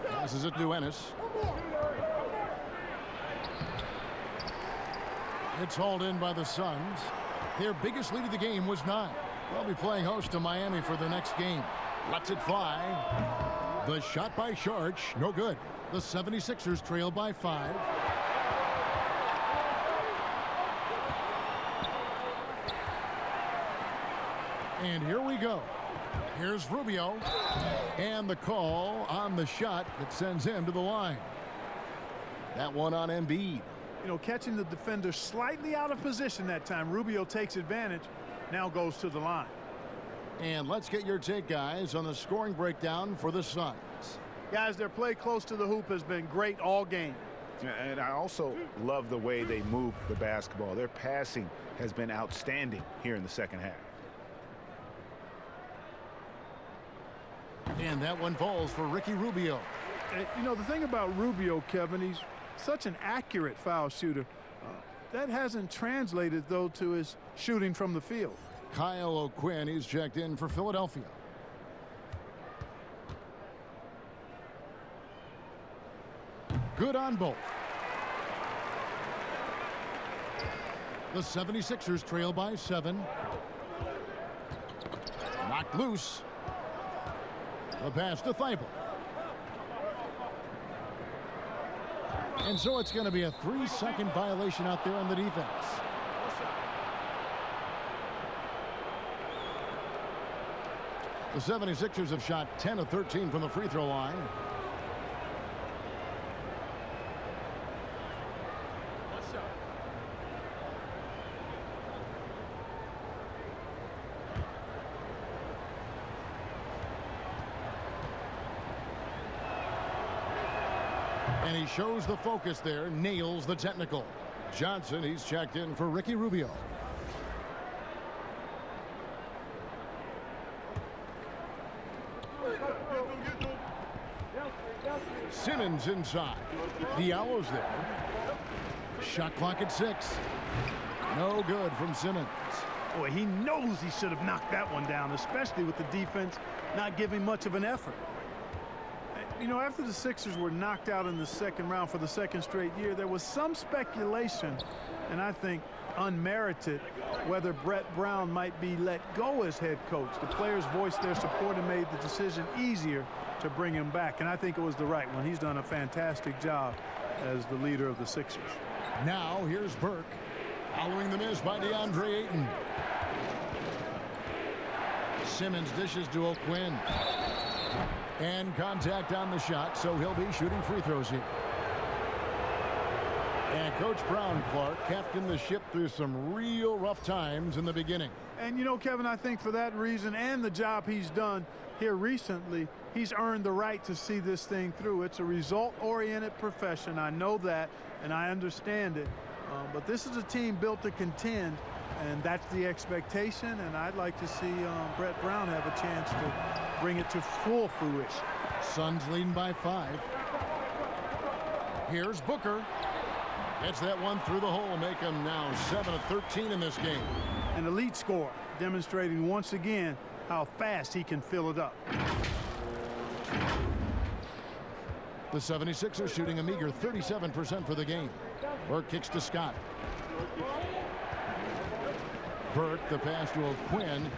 Passes it to Ennis. It's hauled in by the Suns. Their biggest lead of the game was 9. They'll be playing host to Miami for their next game. Lets it fly. The shot by Charge, no good. The 76ers trail by 5. And here we go. Here's Rubio. And the call on the shot that sends him to the line. That one on Embiid. You know, catching the defender slightly out of position that time. Rubio takes advantage, now goes to the line. And let's get your take, guys, on the scoring breakdown for the Suns. Guys, their play close to the hoop has been great all game. And I also love the way they move the basketball. Their passing has been outstanding here in the second half. And that one falls for Ricky Rubio. You know, the thing about Rubio, Kevin, he's such an accurate foul shooter. That hasn't translated, though, to his shooting from the field. Kyle O'Quinn, he's checked in for Philadelphia. Good on both. The 76ers trail by 7. Knocked loose. The pass to Thibault. And so it's going to be a 3-second violation out there on the defense. The 76ers have shot 10 of 13 from the free throw line. And he shows the focus there, nails the technical. Johnson, he's checked in for Ricky Rubio. Simmons inside. Diallo's there. Shot clock at 6. No good from Simmons. Boy, he knows he should have knocked that one down, especially with the defense not giving much of an effort. You know, after the Sixers were knocked out in the second round for the second straight year, there was some speculation, and I think unmerited, whether Brett Brown might be let go as head coach. The players voiced their support and made the decision easier to bring him back, and I think it was the right one. He's done a fantastic job as the leader of the Sixers. Now here's Burke, following the miss by DeAndre Ayton. Simmons dishes to O'Quinn. And contact on the shot, so he'll be shooting free throws here. And Coach Brown, Clark, captained the ship through some real rough times in the beginning. And, you know, Kevin, I think for that reason and the job he's done here recently, he's earned the right to see this thing through. It's a result-oriented profession. I know that, and I understand it. But this is a team built to contend, and that's the expectation. And I'd like to see Brett Brown have a chance to bring it to full fruition. Suns leading by 5. Here's Booker. Gets that one through the hole, make him now 7 of 13 in this game. An elite scorer, demonstrating once again how fast he can fill it up. The 76ers shooting a meager 37% for the game. Burke kicks to Scott. Burke, the pass to O'Quinn.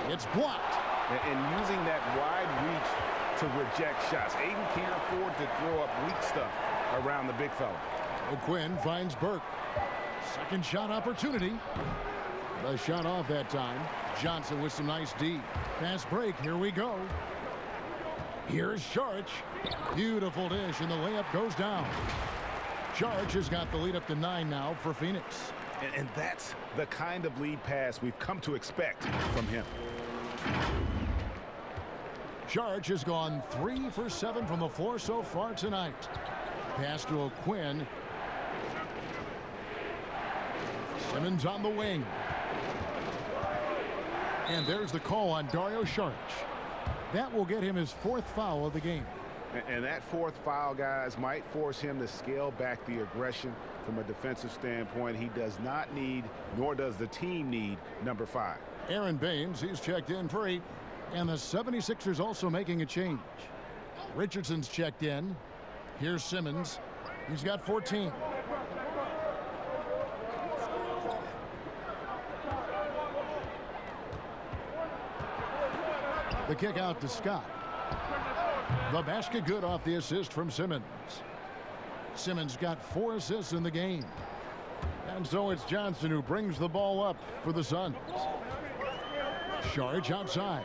It's blocked. And using that wide reach to reject shots. Ayton can't afford to throw up weak stuff around the big fella. O'Quinn finds Burke. Second shot opportunity. The shot off that time. Johnson with some nice D. Fast break. Here we go. Here's Sharch. Beautiful dish, and the layup goes down. Sharch has got the lead up to 9 now for Phoenix. And that's the kind of lead pass we've come to expect from him. Sharch has gone 3 for 7 from the floor so far tonight. Pass to O'Quinn. Simmons on the wing. And there's the call on Dario Saric. That will get him his 4th foul of the game. And that 4th foul, guys, might force him to scale back the aggression from a defensive standpoint. He does not need, nor does the team need, number 5. Aaron Baines, he's checked in for 8. And the 76ers also making a change. Richardson's checked in. Here's Simmons. He's got 14. The kick out to Scott. The basket good off the assist from Simmons. Simmons got 4 assists in the game. And so it's Johnson who brings the ball up for the Suns. Saric outside.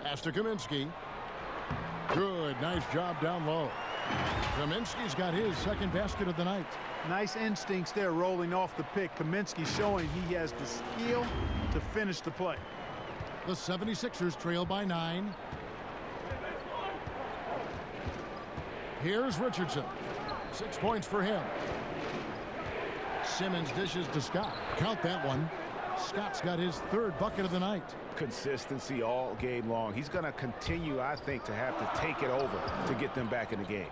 Pass to Kaminsky. Good, nice job down low. Kaminsky's got his 2nd basket of the night. Nice instincts there rolling off the pick. Kaminsky showing he has the skill to finish the play. The 76ers trail by 9. Here's Richardson. 6 points for him. Simmons dishes to Scott. Count that one. Scott's got his 3rd bucket of the night. Consistency all game long. He's going to continue, I think, to have to take it over to get them back in the game.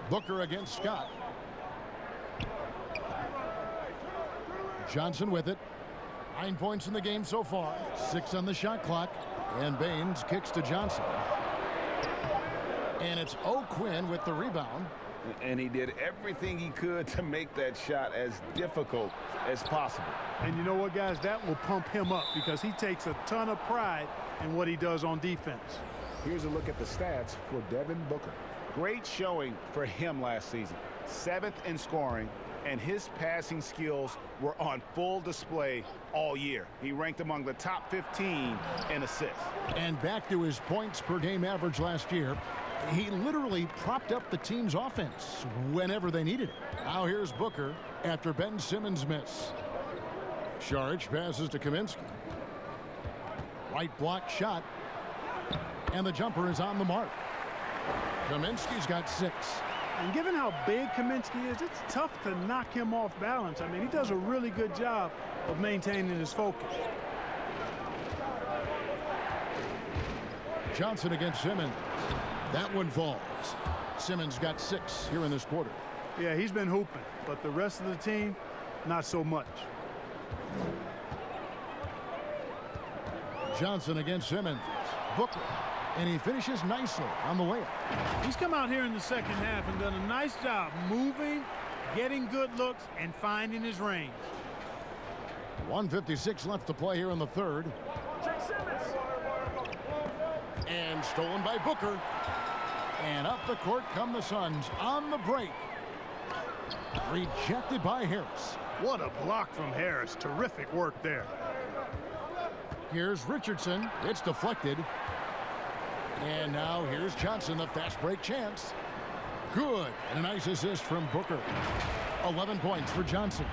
Booker against Scott. Johnson with it. 9 points in the game so far. 6 on the shot clock. And Baines kicks to Johnson. And it's O'Quinn with the rebound. And he did everything he could to make that shot as difficult as possible. And you know what, guys? That will pump him up because he takes a ton of pride in what he does on defense. Here's a look at the stats for Devin Booker. Great showing for him last season. 7th in scoring, and his passing skills were on full display all year. He ranked among the top 15 in assists. And back to his points per game average last year. He literally propped up the team's offense whenever they needed it. Now here's Booker after Ben Simmons' miss. Saric passes to Kaminsky. Right block shot. And the jumper is on the mark. Kaminsky's got 6. And given how big Kaminsky is, it's tough to knock him off balance. I mean, he does a really good job of maintaining his focus. Johnson against Simmons. That one falls. Simmons got 6 here in this quarter. Yeah, he's been hooping, but the rest of the team, not so much. Johnson against Simmons. Booker. And he finishes nicely on the layup. He's come out here in the 2nd half and done a nice job moving, getting good looks, and finding his range. 1:56 left to play here in the 3rd. And stolen by Booker. And up the court come the Suns on the break. Rejected by Harris. What a block from Harris. Terrific work there. Here's Richardson. It's deflected. And now here's Johnson, the fast break chance. Good. And a nice assist from Booker. 11 points for Johnson.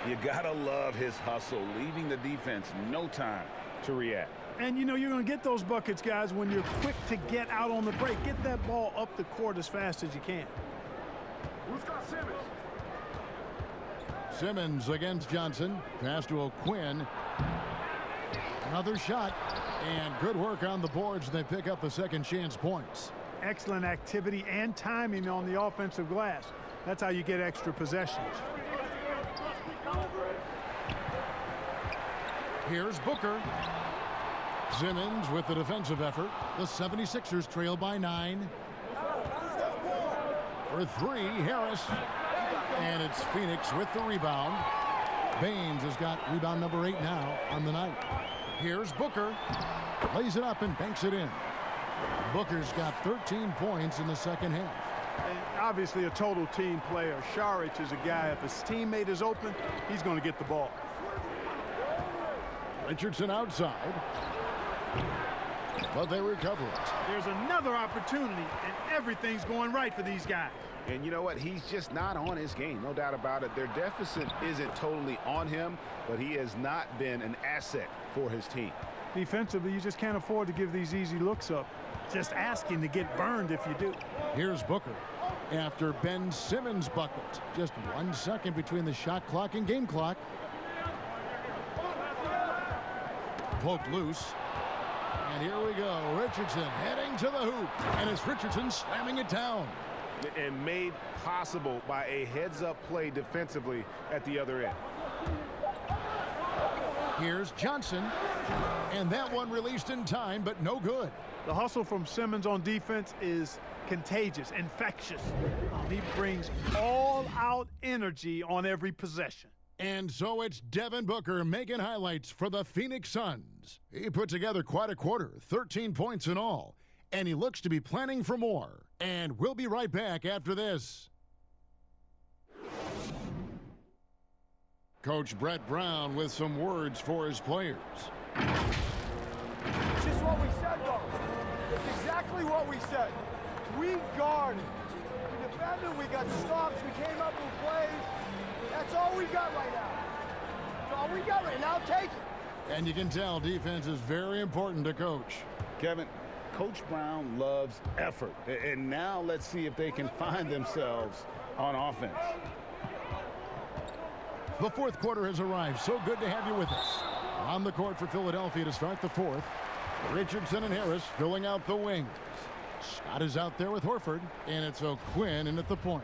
You gotta love his hustle, leaving the defense no time to react. And you know you're going to get those buckets, guys, when you're quick to get out on the break. Get that ball up the court as fast as you can. Who's got Simmons? Simmons against Johnson. Pass to O'Quinn. Another shot. And good work on the boards. They pick up the 2nd chance points. Excellent activity and timing on the offensive glass. That's how you get extra possessions. Here's Booker. Simmons with the defensive effort. The 76ers trail by 9. For 3, Harris. And it's Phoenix with the rebound. Baines has got rebound number 8 now on the night. Here's Booker. Lays it up and banks it in. Booker's got 13 points in the 2nd half. And obviously a total team player. Saric is a guy, if his teammate is open, he's going to get the ball. Richardson outside. But they recover it. There's another opportunity, and everything's going right for these guys. And you know what? He's just not on his game, no doubt about it. Their deficit isn't totally on him, but he has not been an asset for his team. Defensively, you just can't afford to give these easy looks up. Just asking to get burned if you do. Here's Booker. after Ben Simmons buckled. Just 1 second between the shot clock and game clock. Poked loose. And here we go. Richardson heading to the hoop. And it's Richardson slamming it down. And made possible by a heads-up play defensively at the other end. Here's Johnson. And that one released in time, but no good. The hustle from Simmons on defense is contagious, infectious. He brings all-out energy on every possession. And so it's Devin Booker making highlights for the Phoenix Suns. He put together quite a quarter, 13 points in all. And he looks to be planning for more. And we'll be right back after this. Coach Brett Brown with some words for his players. Just what we said, though. It's exactly what we said. We guarded. We defended. We got stops. We came up with plays. That's all we got right now. That's all we got right now. Take it. And you can tell defense is very important to Coach. Kevin, Coach Brown loves effort. And now let's see if they can find themselves on offense. The fourth quarter has arrived. So good to have you with us. On the court for Philadelphia to start the fourth. Richardson and Harris filling out the wings. Scott is out there with Horford. And it's O'Quinn in at the point.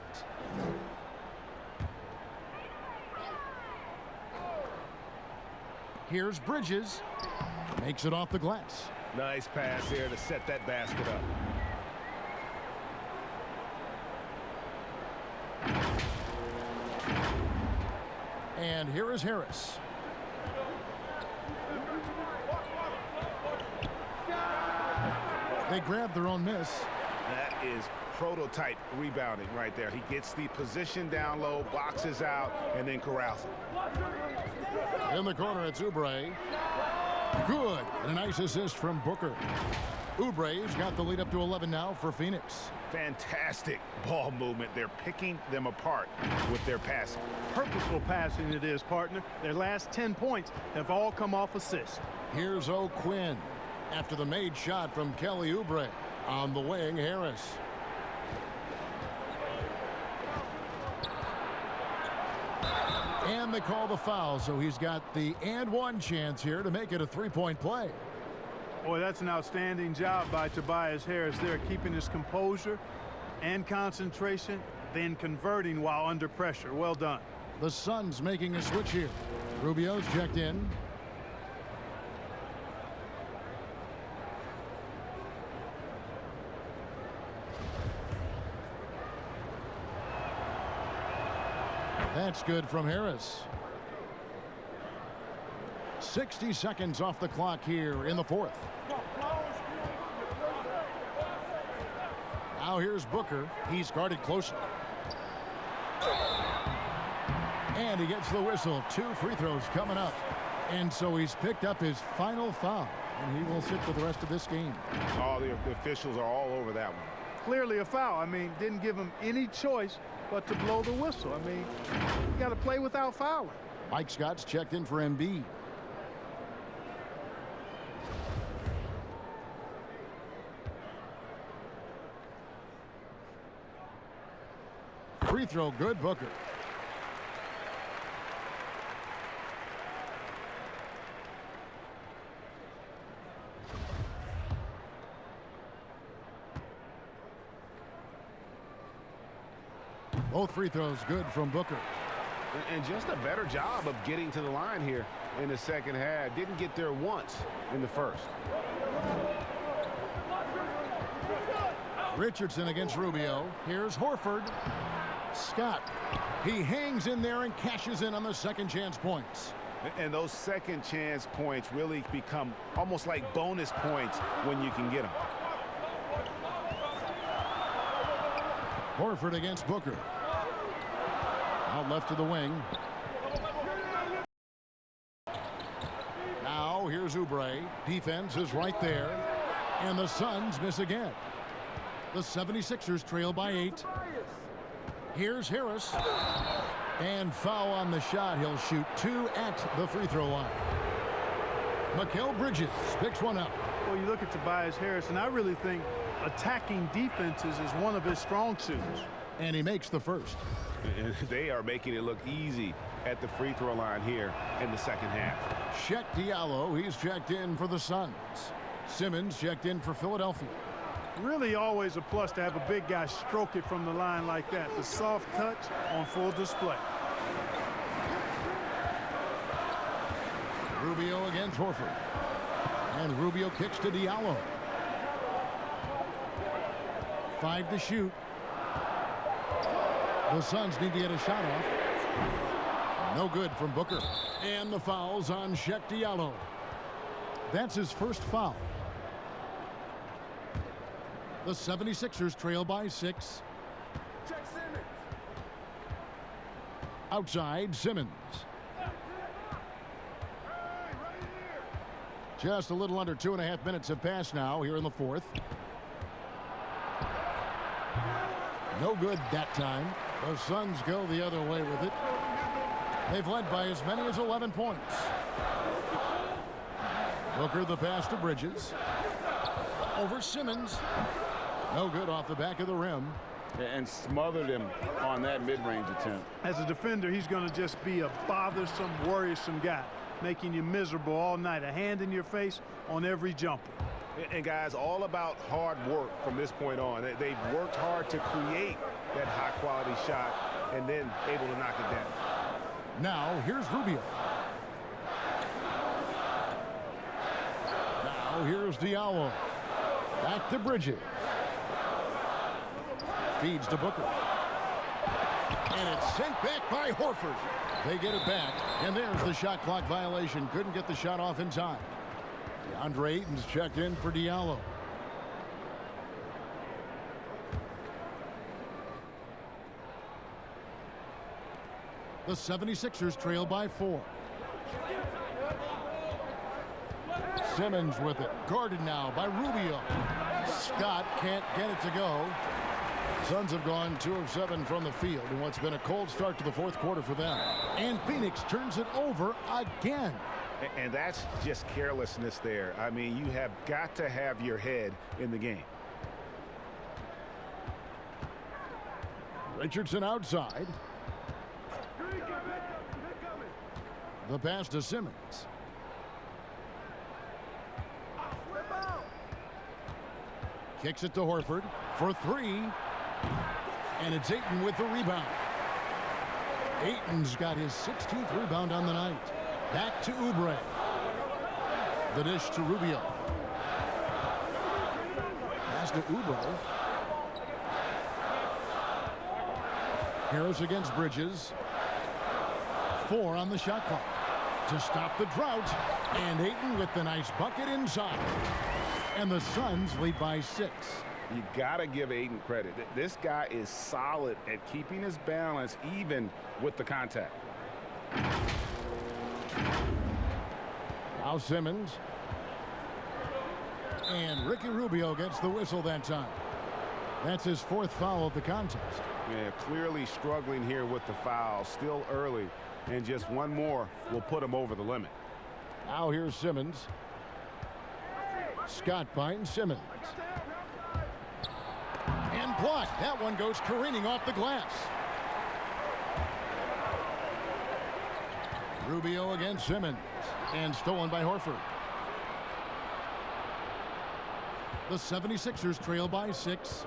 Here's Bridges. Makes it off the glass. Nice pass here to set that basket up. And here is Harris. They grab their own miss. That is prototype rebounding right there. He gets the position down low, boxes out, and then corrals it. In the corner, it's Oubre. Good. And a nice assist from Booker. Oubre's got the lead up to 11 now for Phoenix. Fantastic ball movement. They're picking them apart with their passing. Purposeful passing it is, partner. Their last 10 points have all come off assists. Here's O'Quinn. After the made shot from Kelly Oubre. On the wing, Harris. And they call the foul, so he's got the and one chance here to make it a three-point play. Boy, that's an outstanding job by Tobias Harris there, keeping his composure and concentration, then converting while under pressure. Well done. The Suns making a switch here. Rubio's checked in. That's good from Harris. 60 seconds off the clock here in the fourth. Now here's Booker. He's guarded closely. And he gets the whistle. 2 free throws coming up. And so he's picked up his final foul. And he will sit for the rest of this game. Oh, the officials are all over that one. Clearly a foul. I mean, didn't give him any choice but to blow the whistle. I mean, you got to play without fouling. Mike Scott's checked in for Embiid. Free throw good, Booker. Both free throws good from Booker. And just a better job of getting to the line here in the second half. Didn't get there once in the first. Richardson against Rubio. Here's Horford. Scott. He hangs in there and cashes in on the second chance points. And those second chance points really become almost like bonus points when you can get them. Horford against Booker. Out left to the wing. Now here's Oubre. Defense is right there. And the Suns miss again. The 76ers trail by 8. Here's Harris. And foul on the shot. He'll shoot 2 at the free throw line. Mikal Bridges picks one up. Well, you look at Tobias Harris, and I really think attacking defenses is one of his strong suits. And he makes the first. And they are making it look easy at the free throw line here in the second half. Check Diallo, he's checked in for the Suns. Simmons checked in for Philadelphia. Really always a plus to have a big guy stroke it from the line like that. The soft touch on full display. Rubio against Horford. And Rubio kicks to Diallo. 5 to shoot. The Suns need to get a shot off. No good from Booker. And the foul's on Check Diallo. That's his first foul. The 76ers trail by 6. Check Simmons. Outside, Simmons. Just a little under 2.5 minutes have passed now here in the fourth. No good that time. The Suns go the other way with it. They've led by as many as 11 points. Booker the pass to Bridges. Over Simmons. No good off the back of the rim. And smothered him on that mid-range attempt. As a defender, he's going to just be a bothersome, worrisome guy, making you miserable all night. A hand in your face on every jumper. And guys, all about hard work from this point on. They've worked hard to create that high-quality shot and then able to knock it down. Now, here's Rubio. Now, here's Diallo. Back to Bridges. Feeds to Booker. And it's sent back by Horford. They get it back. And there's the shot clock violation. Couldn't get the shot off in time. DeAndre Ayton's checked in for Diallo. The 76ers trail by 4. Simmons with it. Guarded now by Rubio. Scott can't get it to go. Suns have gone 2 of 7 from the field in what's been a cold start to the fourth quarter for them. And Phoenix turns it over again. And that's just carelessness there. I mean, you have got to have your head in the game. Richardson outside. The pass to Simmons. Kicks it to Horford for 3. And it's Ayton with the rebound. Ayton's got his 16th rebound on the night. Back to Oubre. The dish to Rubio. Pass to Oubre. Harris against Bridges. 4 on the shot clock to stop the drought. And Ayton with the nice bucket inside. And the Suns lead by 6. You got to give Ayton credit. This guy is solid at keeping his balance even with the contact. Now Simmons. And Ricky Rubio gets the whistle that time. That's his 4th foul of the contest. Yeah, clearly struggling here with the foul. Still early. And just one more will put him over the limit. Now here's Simmons. Scott finds Simmons. And blocked. That one goes careening off the glass. Rubio against Simmons. And stolen by Horford. The 76ers trail by 6.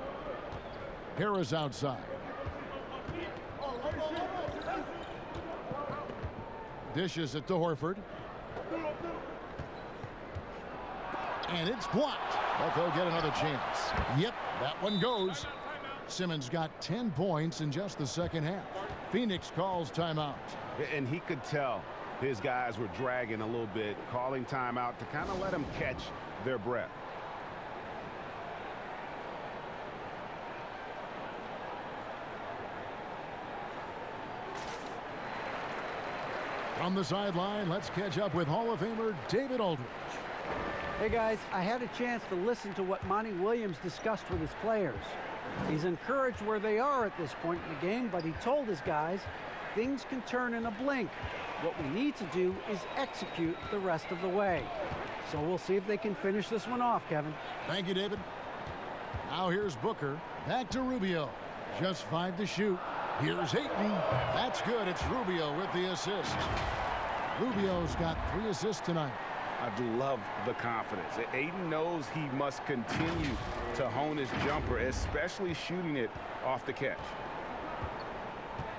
Harris outside. Dishes it to Horford. And it's blocked. But they'll get another chance. Yep, that one goes. Simmons got 10 points in just the second half. Phoenix calls timeout. And he could tell his guys were dragging a little bit, calling timeout to kind of let them catch their breath. From the sideline, let's catch up with Hall of Famer David Aldridge. Hey guys, I had a chance to listen to what Monty Williams discussed with his players. He's encouraged where they are at this point in the game, but he told his guys things can turn in a blink. What we need to do is execute the rest of the way. So we'll see if they can finish this one off, Kevin. Thank you, David. Now here's Booker. Back to Rubio. Just 5 to shoot. Here's Ayton. That's good. It's Rubio with the assist. Rubio's got 3 assists tonight. I love the confidence. Ayton knows he must continue to hone his jumper, especially shooting it off the catch.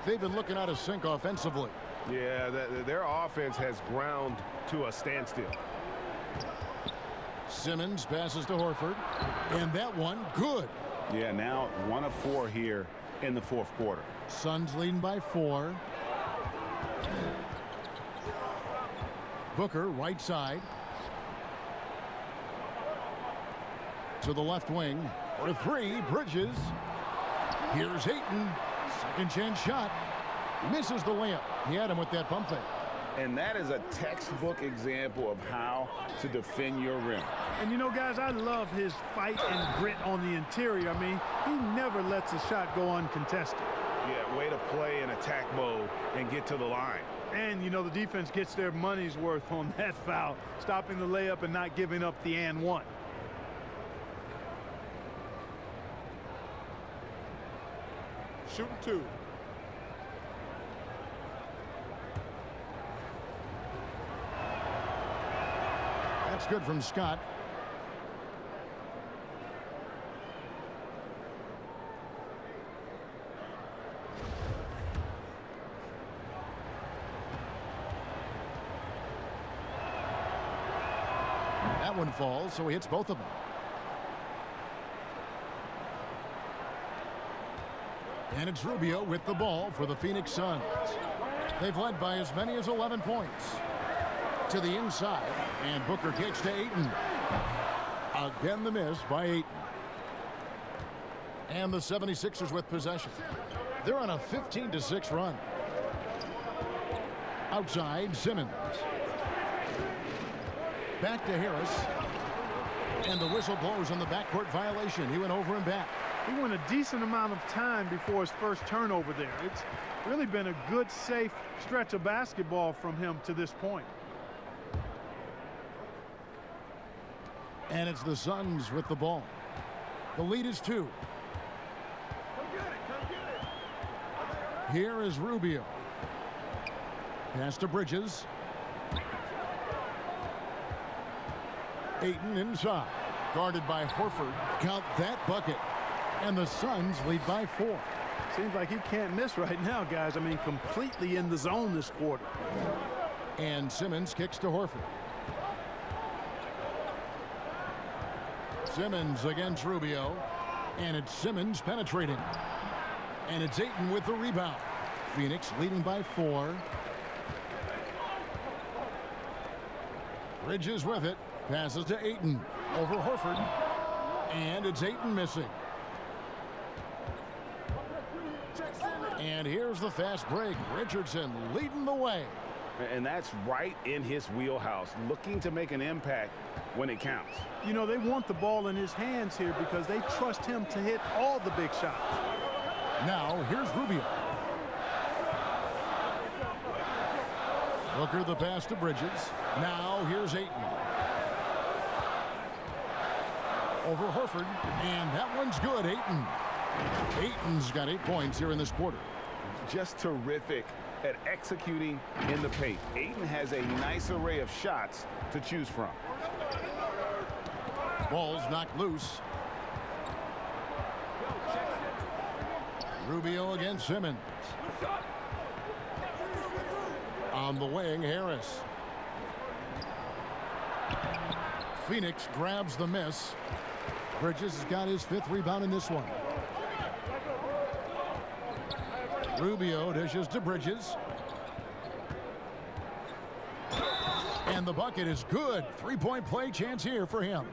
They've been looking out of sync offensively. Yeah, their offense has ground to a standstill. Simmons passes to Horford. And that one, good. Yeah, now 1 of 4 here in the fourth quarter. Suns leading by 4. Booker, right side. To the left wing. For 3, Bridges. Here's Ayton. Second chance shot. Misses the layup. He had him with that pump fake. And that is a textbook example of how to defend your rim. And you know, guys, I love his fight and grit on the interior. I mean, he never lets a shot go uncontested. Yeah, way to play in attack mode and get to the line. And, you know, the defense gets their money's worth on that foul, stopping the layup and not giving up the and one. Shooting 2. That's good from Scott. That one falls, so he hits both of them. And it's Rubio with the ball for the Phoenix Suns. They've led by as many as 11 points. To the inside, and Booker kicks to Ayton. Again the miss by Ayton. And the 76ers with possession. They're on a 15-6 run. Outside, Simmons. Back to Harris. And the whistle blows on the backcourt violation. He went over and back. He went a decent amount of time before his first turnover there. It's really been a good, safe stretch of basketball from him to this point. And it's the Suns with the ball. The lead is 2. Here is Rubio. Pass to Bridges. Ayton inside. Guarded by Horford. Count that bucket. And the Suns lead by 4. Seems like he can't miss right now, guys. I mean, completely in the zone this quarter. And Simmons kicks to Horford. Simmons against Rubio. And it's Simmons penetrating. And it's Ayton with the rebound. Phoenix leading by 4. Bridges with it. Passes to Ayton. Over Horford. And it's Ayton missing. And here's the fast break. Richardson leading the way. And that's right in his wheelhouse, looking to make an impact when it counts. You know, they want the ball in his hands here because they trust him to hit all the big shots. Now, here's Rubio. Booker the pass to Bridges. Now, here's Ayton. Over Horford. And that one's good, Ayton. Ayton's got 8 points here in this quarter. Just terrific at executing in the paint. Ayton has a nice array of shots to choose from. Ball's knocked loose. Rubio against Simmons. On the wing, Harris. Phoenix grabs the miss. Bridges has got his 5th rebound in this one. Rubio dishes to Bridges. And the bucket is good. 3-point play chance here for him.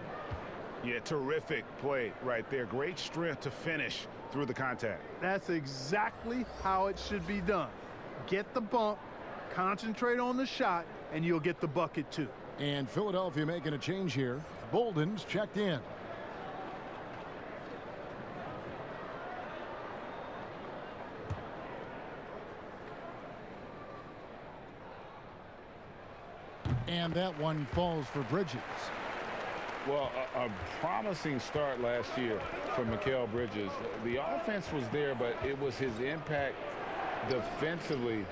Yeah, terrific play right there. Great strength to finish through the contact. That's exactly how it should be done. Get the bump, concentrate on the shot, and you'll get the bucket too. And Philadelphia making a change here. Bolden's checked in. And that one falls for Bridges. Well, a promising start last year for Mikal Bridges. The offense was there, but it was his impact defensively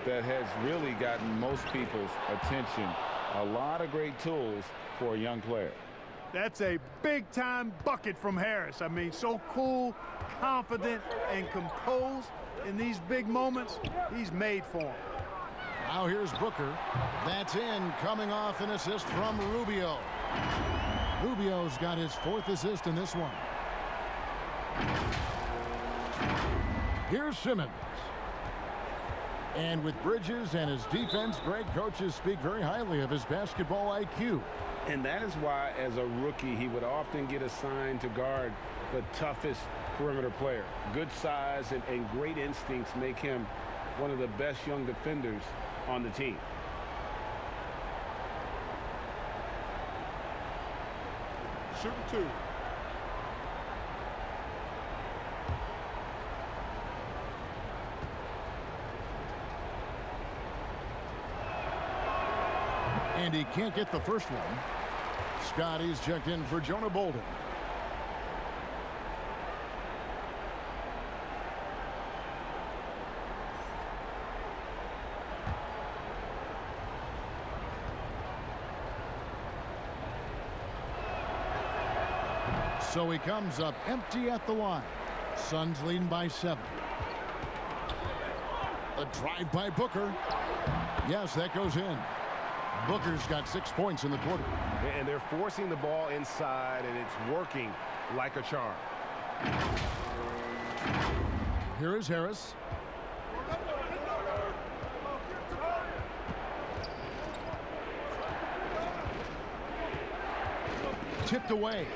that has really gotten most people's attention. A lot of great tools for a young player. That's a big-time bucket from Harris. I mean, so cool, confident, and composed in these big moments. He's made for him. Now here's Booker. That's in, coming off an assist from Rubio. Rubio's got his 4th assist in this one. Here's Simmons. And with Bridges and his defense, great coaches speak very highly of his basketball IQ. And that is why, as a rookie, he would often get assigned to guard the toughest perimeter player. Good size and great instincts make him one of the best young defenders on the team. Shooting 2. And he can't get the first one. Scotty's checked in for Jonah Bolden. So he comes up empty at the line. Suns leading by 7. A drive by Booker. Yes, that goes in. Booker's got 6 points in the quarter. And they're forcing the ball inside, and it's working like a charm. Here is Harris. Tipped away.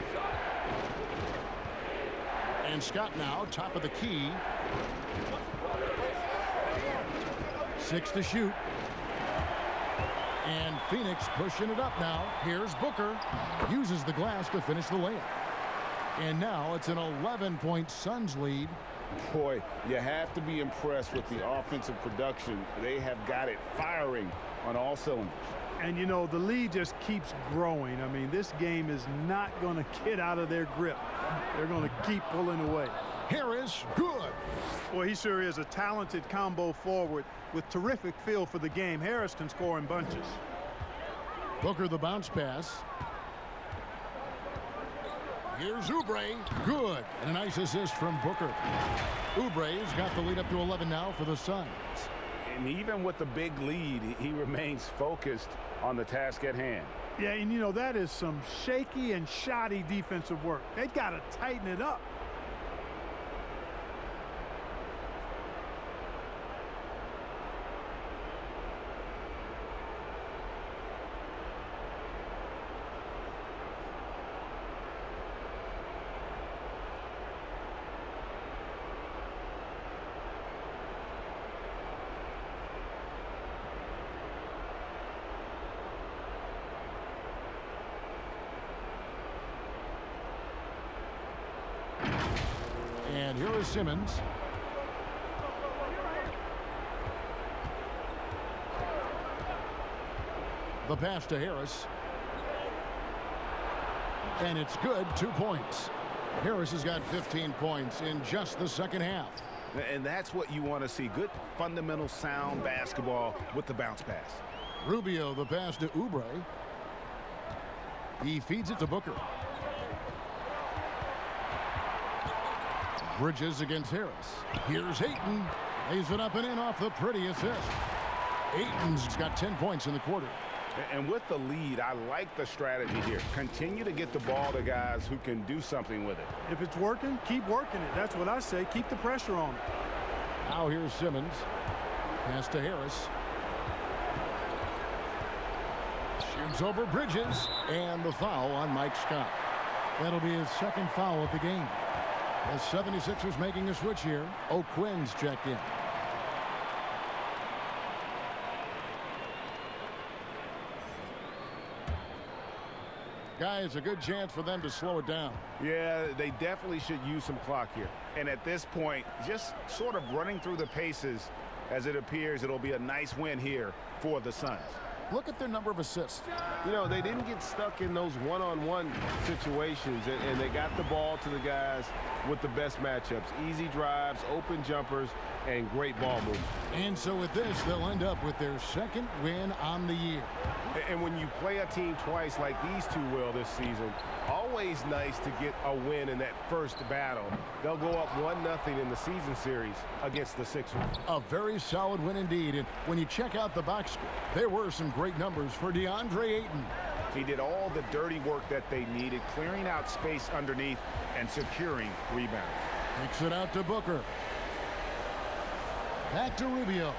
And Scott now, top of the key. 6 to shoot. And Phoenix pushing it up now. Here's Booker. Uses the glass to finish the layup. And now it's an 11-point Suns lead. Boy, you have to be impressed with the offensive production. They have got it firing on all cylinders. And, you know, the lead just keeps growing. I mean, this game is not going to get out of their grip. They're going to keep pulling away. Harris, good. Well, he sure is a talented combo forward with terrific feel for the game. Harris can score in bunches. Booker the bounce pass. Here's Oubre, good. And a nice assist from Booker. Oubre's got the lead up to 11 now for the Suns. And even with the big lead, he remains focused on the task at hand. Yeah, and you know, that is some shaky and shoddy defensive work. They've got to tighten it up. And here is Simmons. The pass to Harris. And it's good, 2 points. Harris has got 15 points in just the second half. And that's what you want to see. Good, fundamental, sound basketball with the bounce pass. Rubio, the pass to Oubre. He feeds it to Booker. Bridges against Harris. Here's Ayton. Lays it up and in off the pretty assist. Ayton's got 10 points in the quarter. And with the lead, I like the strategy here. Continue to get the ball to guys who can do something with it. If it's working, keep working it. That's what I say. Keep the pressure on it. Now here's Simmons. Pass to Harris. Shoots over Bridges. And the foul on Mike Scott. That'll be his second foul of the game. The 76ers making a switch here. O'Quinn's checked in. Guys, a good chance for them to slow it down. Yeah, they definitely should use some clock here. And at this point, just sort of running through the paces as it appears it'll be a nice win here for the Suns. Look at their number of assists. You know, they didn't get stuck in those one-on-one situations, and they got the ball to the guys with the best matchups. Easy drives, open jumpers, and great ball movement. And so with this, they'll end up with their second win on the year. And when you play a team twice like these two will this season, always nice to get a win in that first battle. They'll go up 1-0 in the season series against the Sixers. A very solid win indeed. And when you check out the box score, there were some great numbers for DeAndre Ayton. He did all the dirty work that they needed, clearing out space underneath and securing rebounds. Kicks it out to Booker. Back to Rubio.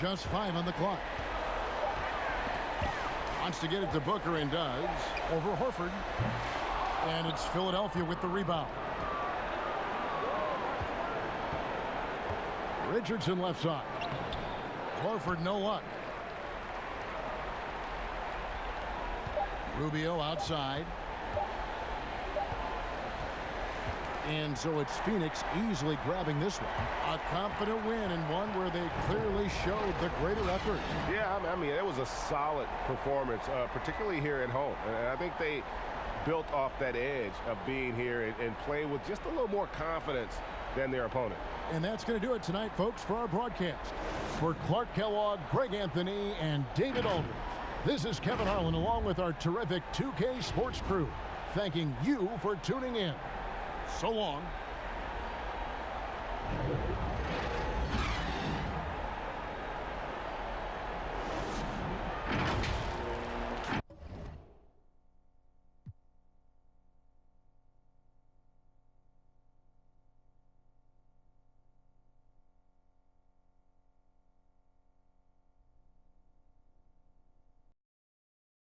Just 5 on the clock. Wants to get it to Booker and does. Over Horford. And it's Philadelphia with the rebound. Richardson left side. Horford no luck. Rubio outside. And so it's Phoenix easily grabbing this one. A confident win and one where they clearly showed the greater effort. Yeah, I mean, it was a solid performance, particularly here at home. And I think they built off that edge of being here and play with just a little more confidence than their opponent. And that's going to do it tonight, folks, for our broadcast. For Clark Kellogg, Greg Anthony, and David Aldridge, this is Kevin Harlan along with our terrific 2K Sports crew, thanking you for tuning in. So long.